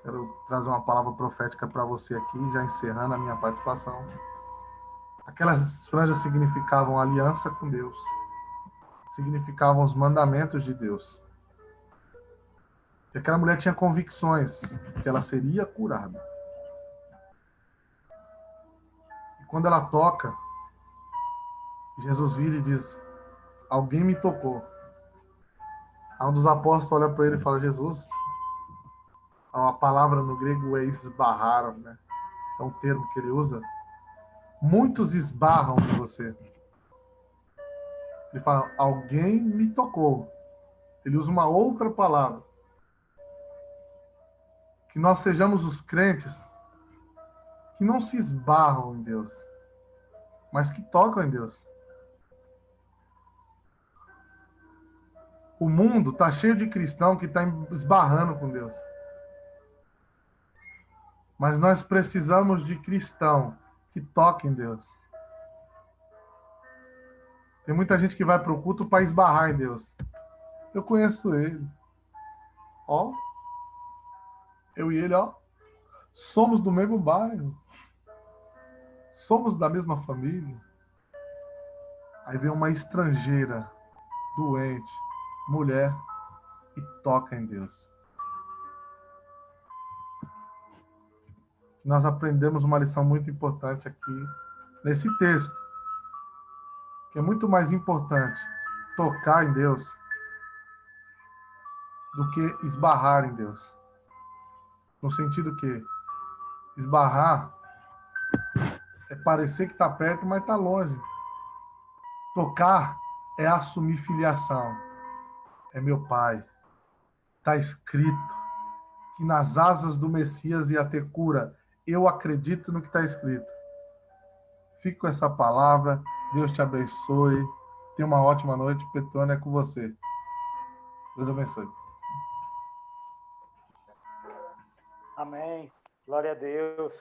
A: Quero trazer uma palavra profética para você aqui, já encerrando a minha participação. Aquelas franjas significavam aliança com Deus, significavam os mandamentos de Deus. E aquela mulher tinha convicções que ela seria curada. E quando ela toca, Jesus vira e diz: alguém me tocou. Aí um dos apóstolos olha para ele e fala: Jesus, a palavra no grego é esbarraram, né? É um termo que ele usa. Muitos esbarram em você. Ele fala: alguém me tocou. Ele usa uma outra palavra. Que nós sejamos os crentes que não se esbarram em Deus, mas que tocam em Deus. O mundo está cheio de cristão que está esbarrando com Deus. Mas nós precisamos de cristão que toque em Deus. Tem muita gente que vai para o culto para esbarrar em Deus. Eu conheço ele. Ó, eu e ele, ó, somos do mesmo bairro. Somos da mesma família. Aí vem uma estrangeira, doente, mulher, e toca em Deus. Nós aprendemos uma lição muito importante aqui nesse texto, que é muito mais importante tocar em Deus do que esbarrar em Deus. No sentido que esbarrar é parecer que está perto, mas está longe. Tocar é assumir filiação. É meu pai. Está escrito que nas asas do Messias ia ter cura. Eu acredito no que está escrito. Fique com essa palavra. Deus te abençoe. Tenha uma ótima noite. Petrônia é com você. Deus abençoe.
C: Amém. Glória a Deus.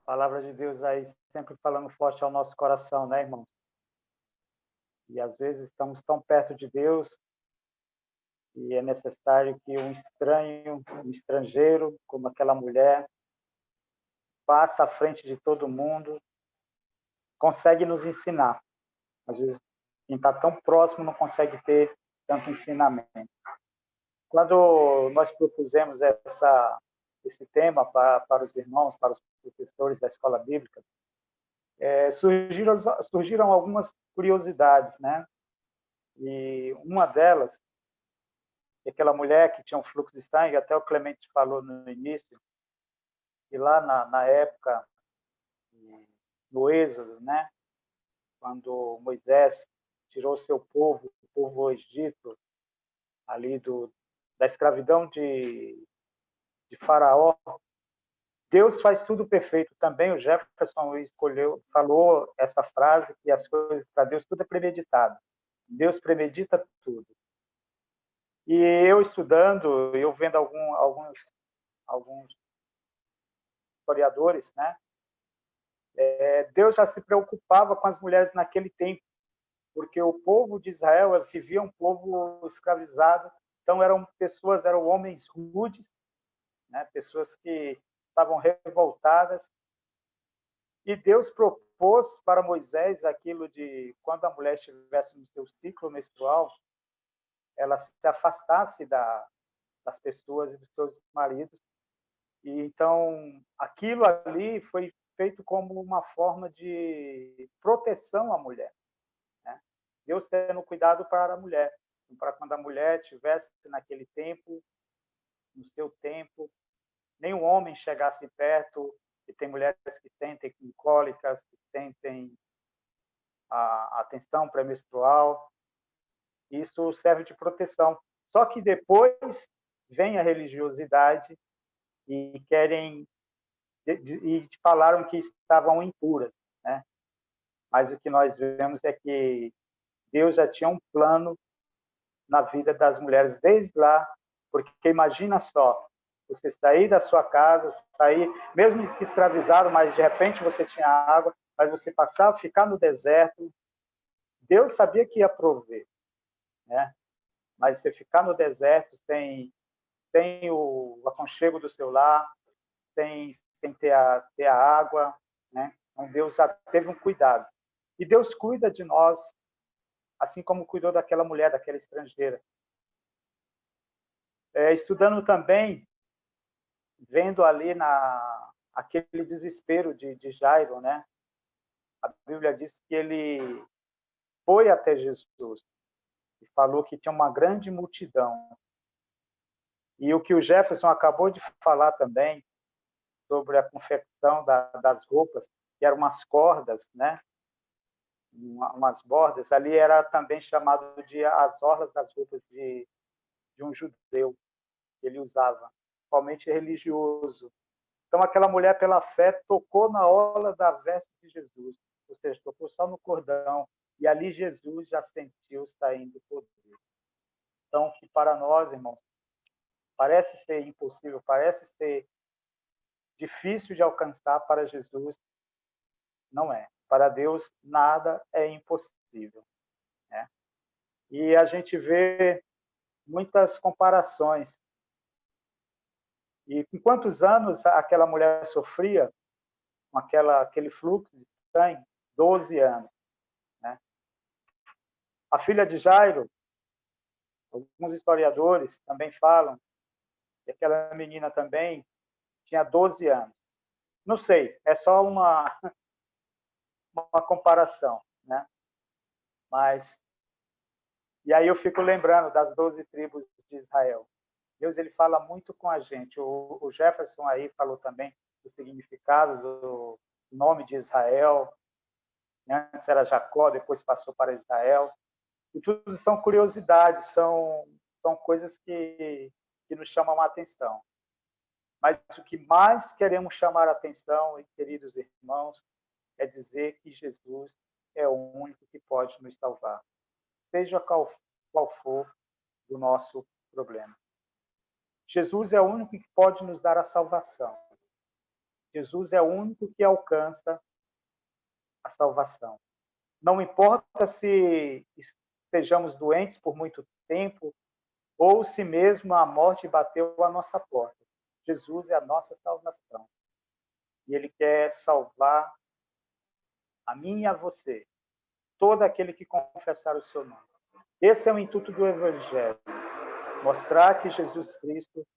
C: Palavra de Deus aí sempre falando forte ao nosso coração, né, irmão? E às vezes estamos tão perto de Deus e é necessário que um estranho, um estrangeiro, como aquela mulher, passa à frente de todo mundo, consegue nos ensinar. Às vezes, quem está tão próximo não consegue ter tanto ensinamento. Quando nós propusemos esse tema para os irmãos, para os professores da escola bíblica, surgiram algumas curiosidades, né? E uma delas é aquela mulher que tinha um fluxo de sangue, até o Clemente falou no início, e lá na época, no Êxodo, né? Quando Moisés tirou seu povo, o povo egito, ali da escravidão de Faraó, Deus faz tudo perfeito. Também o Jefferson falou essa frase, que as coisas para Deus tudo é premeditado. Deus premedita tudo. E eu estudando, eu vendo alguns historiadores, né? Deus já se preocupava com as mulheres naquele tempo, porque o povo de Israel vivia um povo escravizado, então eram homens rudes, né? Pessoas que estavam revoltadas, e Deus propôs para Moisés aquilo de, quando a mulher estivesse no seu ciclo menstrual, ela se afastasse das pessoas e dos seus maridos. E então aquilo ali foi feito como uma forma de proteção à mulher, né? Deus tendo cuidado para a mulher, para quando a mulher estivesse naquele tempo, no seu tempo, nenhum homem chegasse perto. E tem mulheres que sentem cólicas, que sentem a tensão pré-menstrual. Isso serve de proteção. Só que depois vem a religiosidade e falaram que estavam impuras, né? Mas o que nós vemos é que Deus já tinha um plano na vida das mulheres desde lá, porque imagina só, você sair da sua casa, mesmo que escravizado, mas de repente você tinha água, mas você ficar no deserto. Deus sabia que ia prover, né? Mas você ficar no deserto sem o aconchego do seu lar, sem ter a água, né? Então Deus já teve um cuidado. E Deus cuida de nós, assim como cuidou daquela mulher, daquela estrangeira. Estudando também, vendo ali aquele desespero de Jairo, né? A Bíblia diz que ele foi até Jesus e falou que tinha uma grande multidão. E o que o Jefferson acabou de falar também sobre a confecção das roupas, que eram umas cordas, né? Umas bordas, ali era também chamado de as orlas das roupas de um judeu que ele usava, principalmente religioso. Então, aquela mulher, pela fé, tocou na orla da veste de Jesus, ou seja, tocou só no cordão, e ali Jesus já sentiu saindo o poder. Então, que para nós, irmãos, parece ser impossível, parece ser difícil de alcançar, para Jesus não é. Para Deus, nada é impossível, né? E a gente vê muitas comparações. E com quantos anos aquela mulher sofria com aquele fluxo de sangue? 12 anos, né? A filha de Jairo, alguns historiadores também falam que aquela menina também tinha 12 anos. Não sei, é só uma comparação, né? E aí eu fico lembrando das 12 tribos de Israel. Deus, ele fala muito com a gente. O Jefferson aí falou também do significado do nome de Israel. Antes era Jacó, depois passou para Israel. E tudo são curiosidades, são coisas que nos chamam a atenção. Mas o que mais queremos chamar a atenção, queridos irmãos, é dizer que Jesus é o único que pode nos salvar, seja qual for o nosso problema. Jesus é o único que pode nos dar a salvação. Jesus é o único que alcança a salvação. Não importa se estejamos doentes por muito tempo ou se mesmo a morte bateu à nossa porta. Jesus é a nossa salvação. E ele quer salvar a mim e a você, todo aquele que confessar o seu nome. Esse é o intuito do Evangelho, mostrar que Jesus Cristo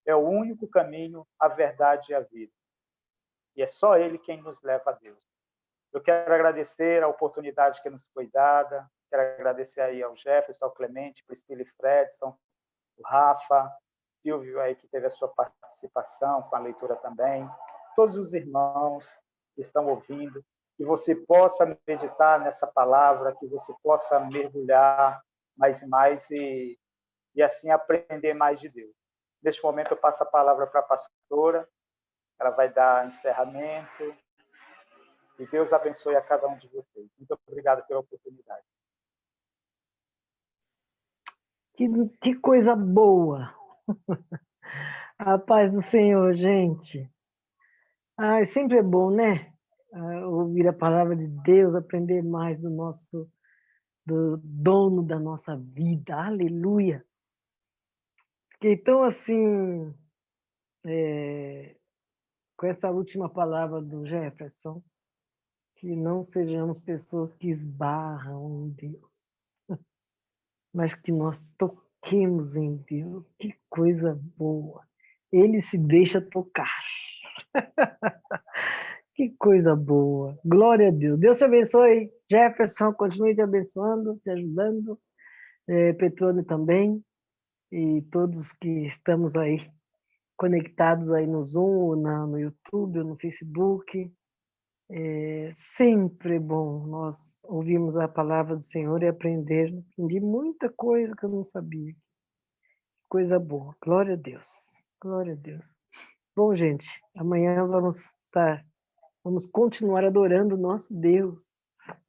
C: é o único caminho, a verdade e a vida. E é só Ele quem nos leva a Deus. Eu quero agradecer a oportunidade que nos foi dada, quero agradecer aí ao Jefferson, ao Clemente, Priscila e Fredson, o Rafa, Silvio aí que teve a sua participação com a leitura também, todos os irmãos que estão ouvindo, que você possa meditar nessa palavra, que você possa mergulhar mais e mais e e assim aprender mais de Deus. Neste momento eu passo a palavra para a pastora, ela vai dar encerramento, e Deus abençoe a cada um de vocês. Muito obrigado pela oportunidade.
G: Que coisa boa! A paz do Senhor, gente. Sempre é bom, né? Ouvir a palavra de Deus, aprender mais do dono da nossa vida. Aleluia! Fiquei tão assim, com essa última palavra do Jefferson, que não sejamos pessoas que esbarram em Deus, mas que nós toquemos em Deus. Que coisa boa! Ele se deixa tocar. Que coisa boa. Glória a Deus. Deus te abençoe. Jefferson, continue te abençoando, te ajudando. Petrônio também. E todos que estamos aí conectados aí no Zoom, no YouTube, no Facebook. Sempre é bom nós ouvirmos a palavra do Senhor e aprender. Aprendi muita coisa que eu não sabia. Coisa boa. Glória a Deus. Glória a Deus. Bom, gente, amanhã vamos continuar adorando o nosso Deus,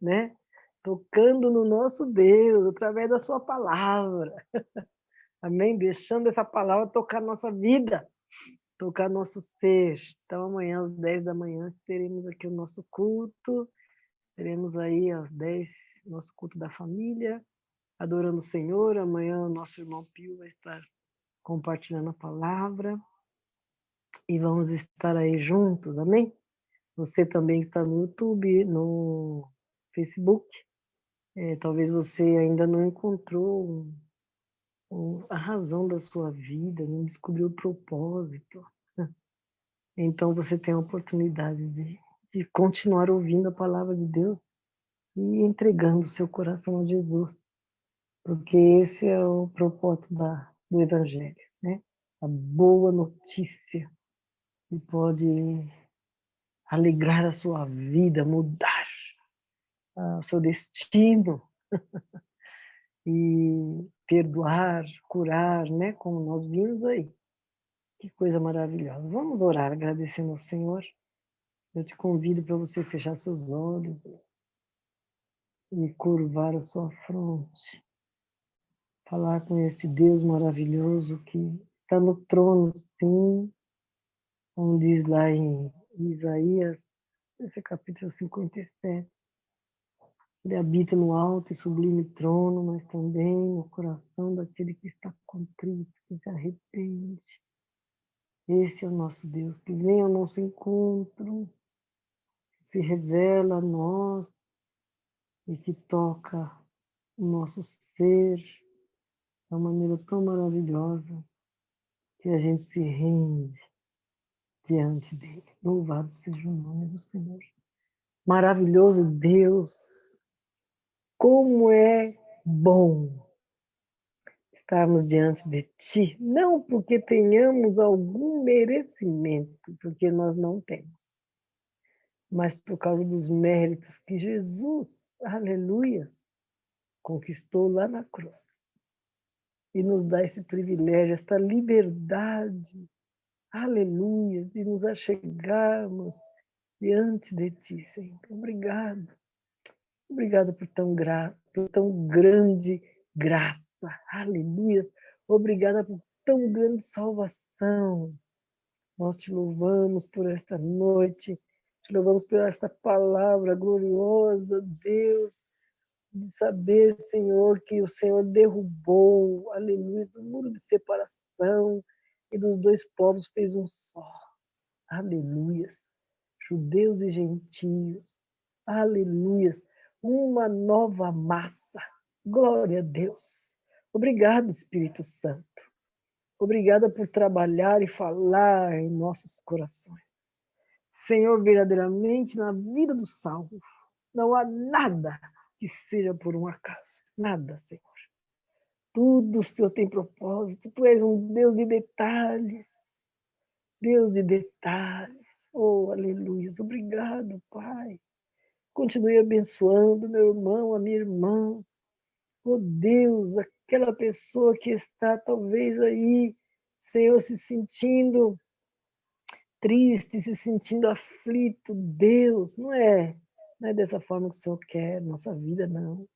G: né? Tocando no nosso Deus, através da sua palavra. Amém? Deixando essa palavra tocar nossa vida, tocar nosso ser. Então, amanhã, às 10 da manhã, teremos aqui o nosso culto. Teremos aí, às 10, nosso culto da família, adorando o Senhor. Amanhã, o nosso irmão Pio vai estar compartilhando a palavra. E vamos estar aí juntos, amém? Você também está no YouTube, no Facebook. Talvez você ainda não encontrou a razão da sua vida, não descobriu o propósito. Então você tem a oportunidade de continuar ouvindo a palavra de Deus e entregando o seu coração a Jesus. Porque esse é o propósito do Evangelho, né? A boa notícia que pode alegrar a sua vida, mudar o seu destino e perdoar, curar, né? Como nós vimos aí. Que coisa maravilhosa. Vamos orar agradecendo ao Senhor. Eu te convido para você fechar seus olhos e curvar a sua fronte. Falar com esse Deus maravilhoso que está no trono, sim, como diz lá em Isaías, esse capítulo 57. Ele habita no alto e sublime trono, mas também no coração daquele que está contrito, que se arrepende. Esse é o nosso Deus, que vem ao nosso encontro, que se revela a nós e que toca o nosso ser de uma maneira tão maravilhosa que a gente se rende diante dele. Louvado seja o nome do Senhor. Maravilhoso Deus, como é bom estarmos diante de Ti, não porque tenhamos algum merecimento, porque nós não temos, mas por causa dos méritos que Jesus, aleluias, conquistou lá na cruz. E nos dá esse privilégio, esta liberdade, aleluia, de nos achegarmos diante de Ti, Senhor. Obrigado. Obrigado por tão grande graça. Aleluia. Obrigada por tão grande salvação. Nós te louvamos por esta noite. Te louvamos por esta palavra gloriosa, Deus, de saber, Senhor, que o Senhor derrubou, aleluia, o muro de separação e dos dois povos fez um só. Aleluia. Judeus e gentios. Aleluia. Uma nova massa. Glória a Deus. Obrigado, Espírito Santo. Obrigada por trabalhar e falar em nossos corações. Senhor, verdadeiramente, na vida do salvo, não há nada que seja por um acaso. Nada, Senhor. Tudo o Senhor tem propósito. Tu és um Deus de detalhes. Deus de detalhes. Oh, aleluia. Obrigado, Pai. Continue abençoando meu irmão, a minha irmã. Oh Deus, aquela pessoa que está talvez aí, Senhor, se sentindo triste, se sentindo aflito, Deus, não é dessa forma que o Senhor quer nossa vida, não. O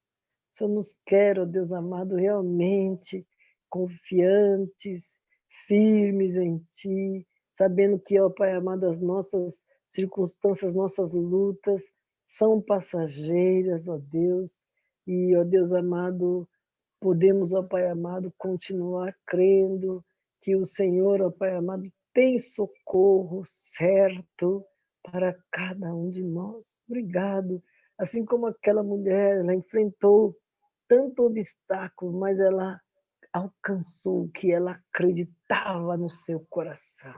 G: Senhor nos quer, ó Deus amado, realmente confiantes, firmes em Ti, sabendo que, ó Pai amado, as nossas circunstâncias, nossas lutas são passageiras, ó Deus, e, ó Deus amado, podemos, ó Pai amado, continuar crendo que o Senhor, ó Pai amado, tem socorro certo para cada um de nós. Obrigado. Assim como aquela mulher, ela enfrentou tanto obstáculo, mas ela alcançou o que ela acreditava no seu coração.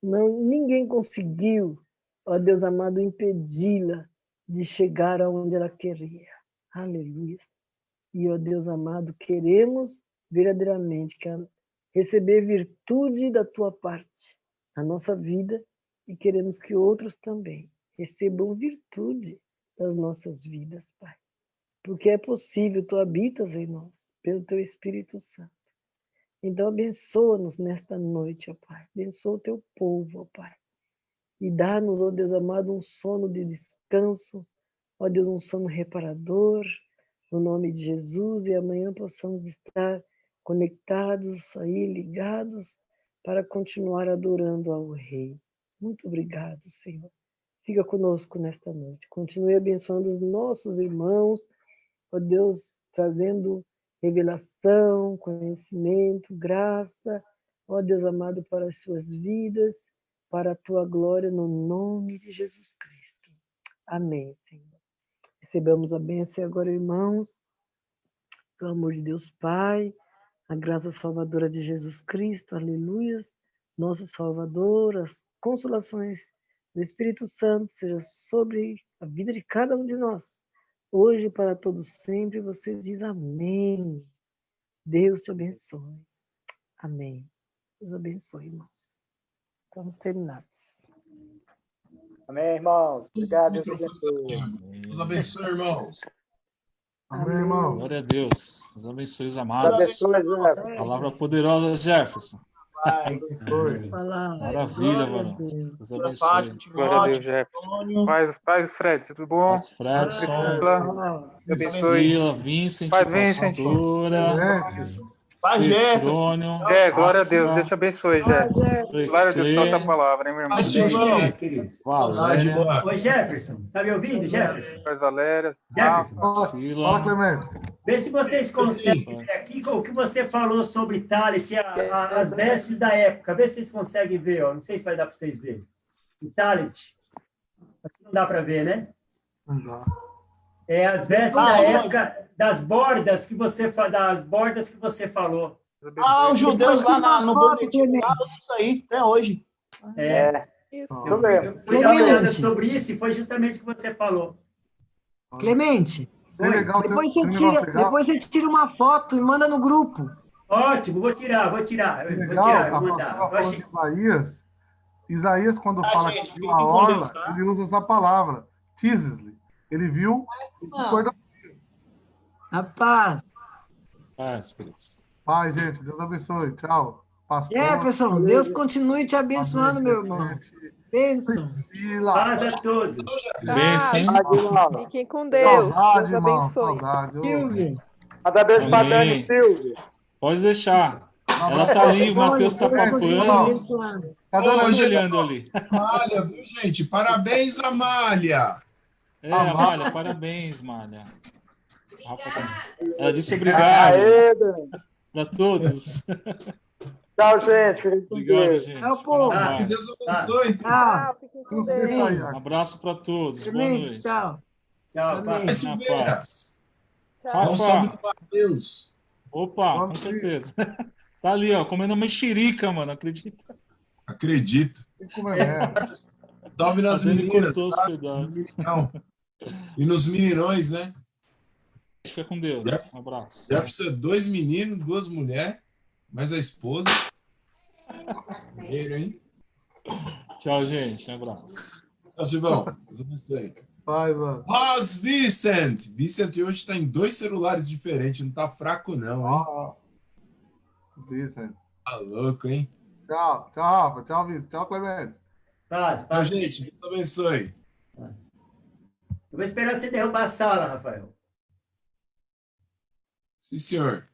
G: Não, ninguém conseguiu, ó Deus amado, impedi-la de chegar aonde ela queria. Aleluia. E, ó Deus amado, queremos verdadeiramente receber virtude da tua parte na nossa vida e queremos que outros também recebam virtude das nossas vidas, Pai. Porque é possível, tu habitas em nós, pelo teu Espírito Santo. Então, abençoa-nos nesta noite, ó Pai. Abençoa o teu povo, ó Pai. E dá-nos, ó Deus amado, um sono de descanso, ó Deus, um sono reparador, no nome de Jesus, e amanhã possamos estar conectados aí, ligados, para continuar adorando ao Rei. Muito obrigado, Senhor. Fica conosco nesta noite. Continue abençoando os nossos irmãos, ó Deus, trazendo revelação, conhecimento, graça, ó Deus amado, para as suas vidas, para a tua glória, no nome de Jesus Cristo. Amém, Senhor. Recebamos a bênção agora, irmãos, pelo amor de Deus Pai, a graça salvadora de Jesus Cristo, aleluias, nosso Salvador, as consolações do Espírito Santo seja sobre a vida de cada um de nós, hoje e para todos sempre. Você diz amém. Deus te abençoe. Amém. Deus abençoe, irmãos. Estamos terminados.
C: Amém, irmãos. Obrigado, Deus abençoe.
E: Deus abençoe, irmãos.
A: Amém, irmão.
F: Glória a Deus. Deus abençoe os
C: Deus
F: amados.
C: abençoe, Jefferson.
F: Palavra poderosa, Jefferson.
A: Abençoe.
F: Maravilha,
G: Glória a
F: mano.
G: Deus.
F: Deus abençoe.
H: Glória a Deus, Jefferson. Paz, Fred, tudo bom?
F: Paz, Fredson.
H: Deus abençoe.
F: Priscila, Vincent,
H: Paz, Vincent.
F: pastora,
A: Gente,
F: Petrônio,
H: Glória a Deus,
F: Rafa,
H: Deus te abençoe, Jefferson. Glória a Deus pela tua palavra, hein, meu irmão?
D: Meus queridos.
F: Valéria,
D: Ô, Jefferson, tá me ouvindo, Jefferson?
H: Paz, Valéria.
D: Jefferson,
A: fala,
F: Priscila.
A: Clemente.
D: vê se vocês conseguem ver aqui o que você falou sobre Talit, as vestes da época. Vê se vocês conseguem ver, ó. Não sei se vai dar para vocês verem. O Talit. Aqui não dá para ver, né?
A: Não dá.
D: É as vestes da época das bordas que você falou.
I: Os judeus lá no boletim falam isso aí, até hoje.
C: Tudo bem.
D: Fui dar uma olhada sobre isso e foi justamente o que você falou.
J: Clemente,
A: Bem legal,
J: depois
A: tem
J: você,
A: um negócio legal.
J: depois você tira uma foto e manda no grupo.
D: Ótimo, vou tirar. Vou
A: Legal,
D: vou mandar.
A: a pastora falando de Isaías. Isaías, quando fala
I: gente,
A: que
I: fiquem
A: viu a
I: com Deus,
A: orla,
I: tá?
A: ele usa essa palavra, tisesli. Ele viu e concordou.
J: Rapaz,
F: Paz, Cris.
A: Pai, gente, Deus abençoe. Tchau. Pastor,
J: Jefferson, Deus continue te abençoando, meu irmão.
A: gente,
J: Bênção.
A: Priscila.
D: Paz a todos.
F: Bênção, hein?
K: Fiquem com Deus.
A: Saudade,
K: Deus
A: irmão.
K: abençoe.
A: Saudade. Ô,
J: Silvio.
C: Manda beijo pra
F: Amém.
C: Dani Silvio.
F: Pode deixar. Ela tá ali, o Matheus tá
J: Deus continue te
F: papando.
J: abençoando.
A: Tá
F: Tá
A: dando
F: olhando ali.
E: Amália, viu, gente? Parabéns, Amália.
F: É, Amália, parabéns, Malha. Rafa também. Ela disse obrigado
C: Aê, Dani.
F: para todos.
C: Tchau, gente. Fiquem com
F: Obrigado,
C: Deus.
F: gente.
J: Tchau, povo.
F: Fica na
E: Que
F: paz.
E: Deus abençoe.
J: Tchau.
K: Fiquem com
A: Não sei
K: Deus.
A: sair.
F: Um abraço para todos. Boa
J: Clemente,
F: noite.
J: tchau.
D: Tchau,
J: Amém.
D: paz.
E: Vai,
F: Fique na
E: Silveira.
F: paz.
K: Tchau.
E: Dá um salve
F: Rafa,
E: para Deus.
F: opa, com
A: Pode ir.
F: certeza. Tá ali, ó, comendo uma mexerica, mano, acredita?
E: Acredito.
A: Tem que comer mesmo.
E: Salve nas
F: Mas ele
E: meninas,
F: cortou os
E: tá?
F: pedaços.
E: Não. E nos meninões, né?
F: Fica com Deus. Um abraço.
E: Jefferson é 2 meninos, 2 mulheres, mais a esposa. Guerreiro, hein?
F: Tchau, gente. Um abraço.
E: Tchau, Silvão. Deus abençoe.
A: Vai, mano.
E: Ross Vicent! Vicent hoje tá em 2 celulares diferentes, não tá fraco não, hein?
A: Ó, Vicent.
E: Tá louco, hein?
A: Tchau, tchau, Rafa. Tchau, Vicent. Tchau, Clemente.
E: Tchau, gente. Deus abençoe.
D: Eu vou esperar você derrubar a sala, Rafael.
E: Sim, senhor.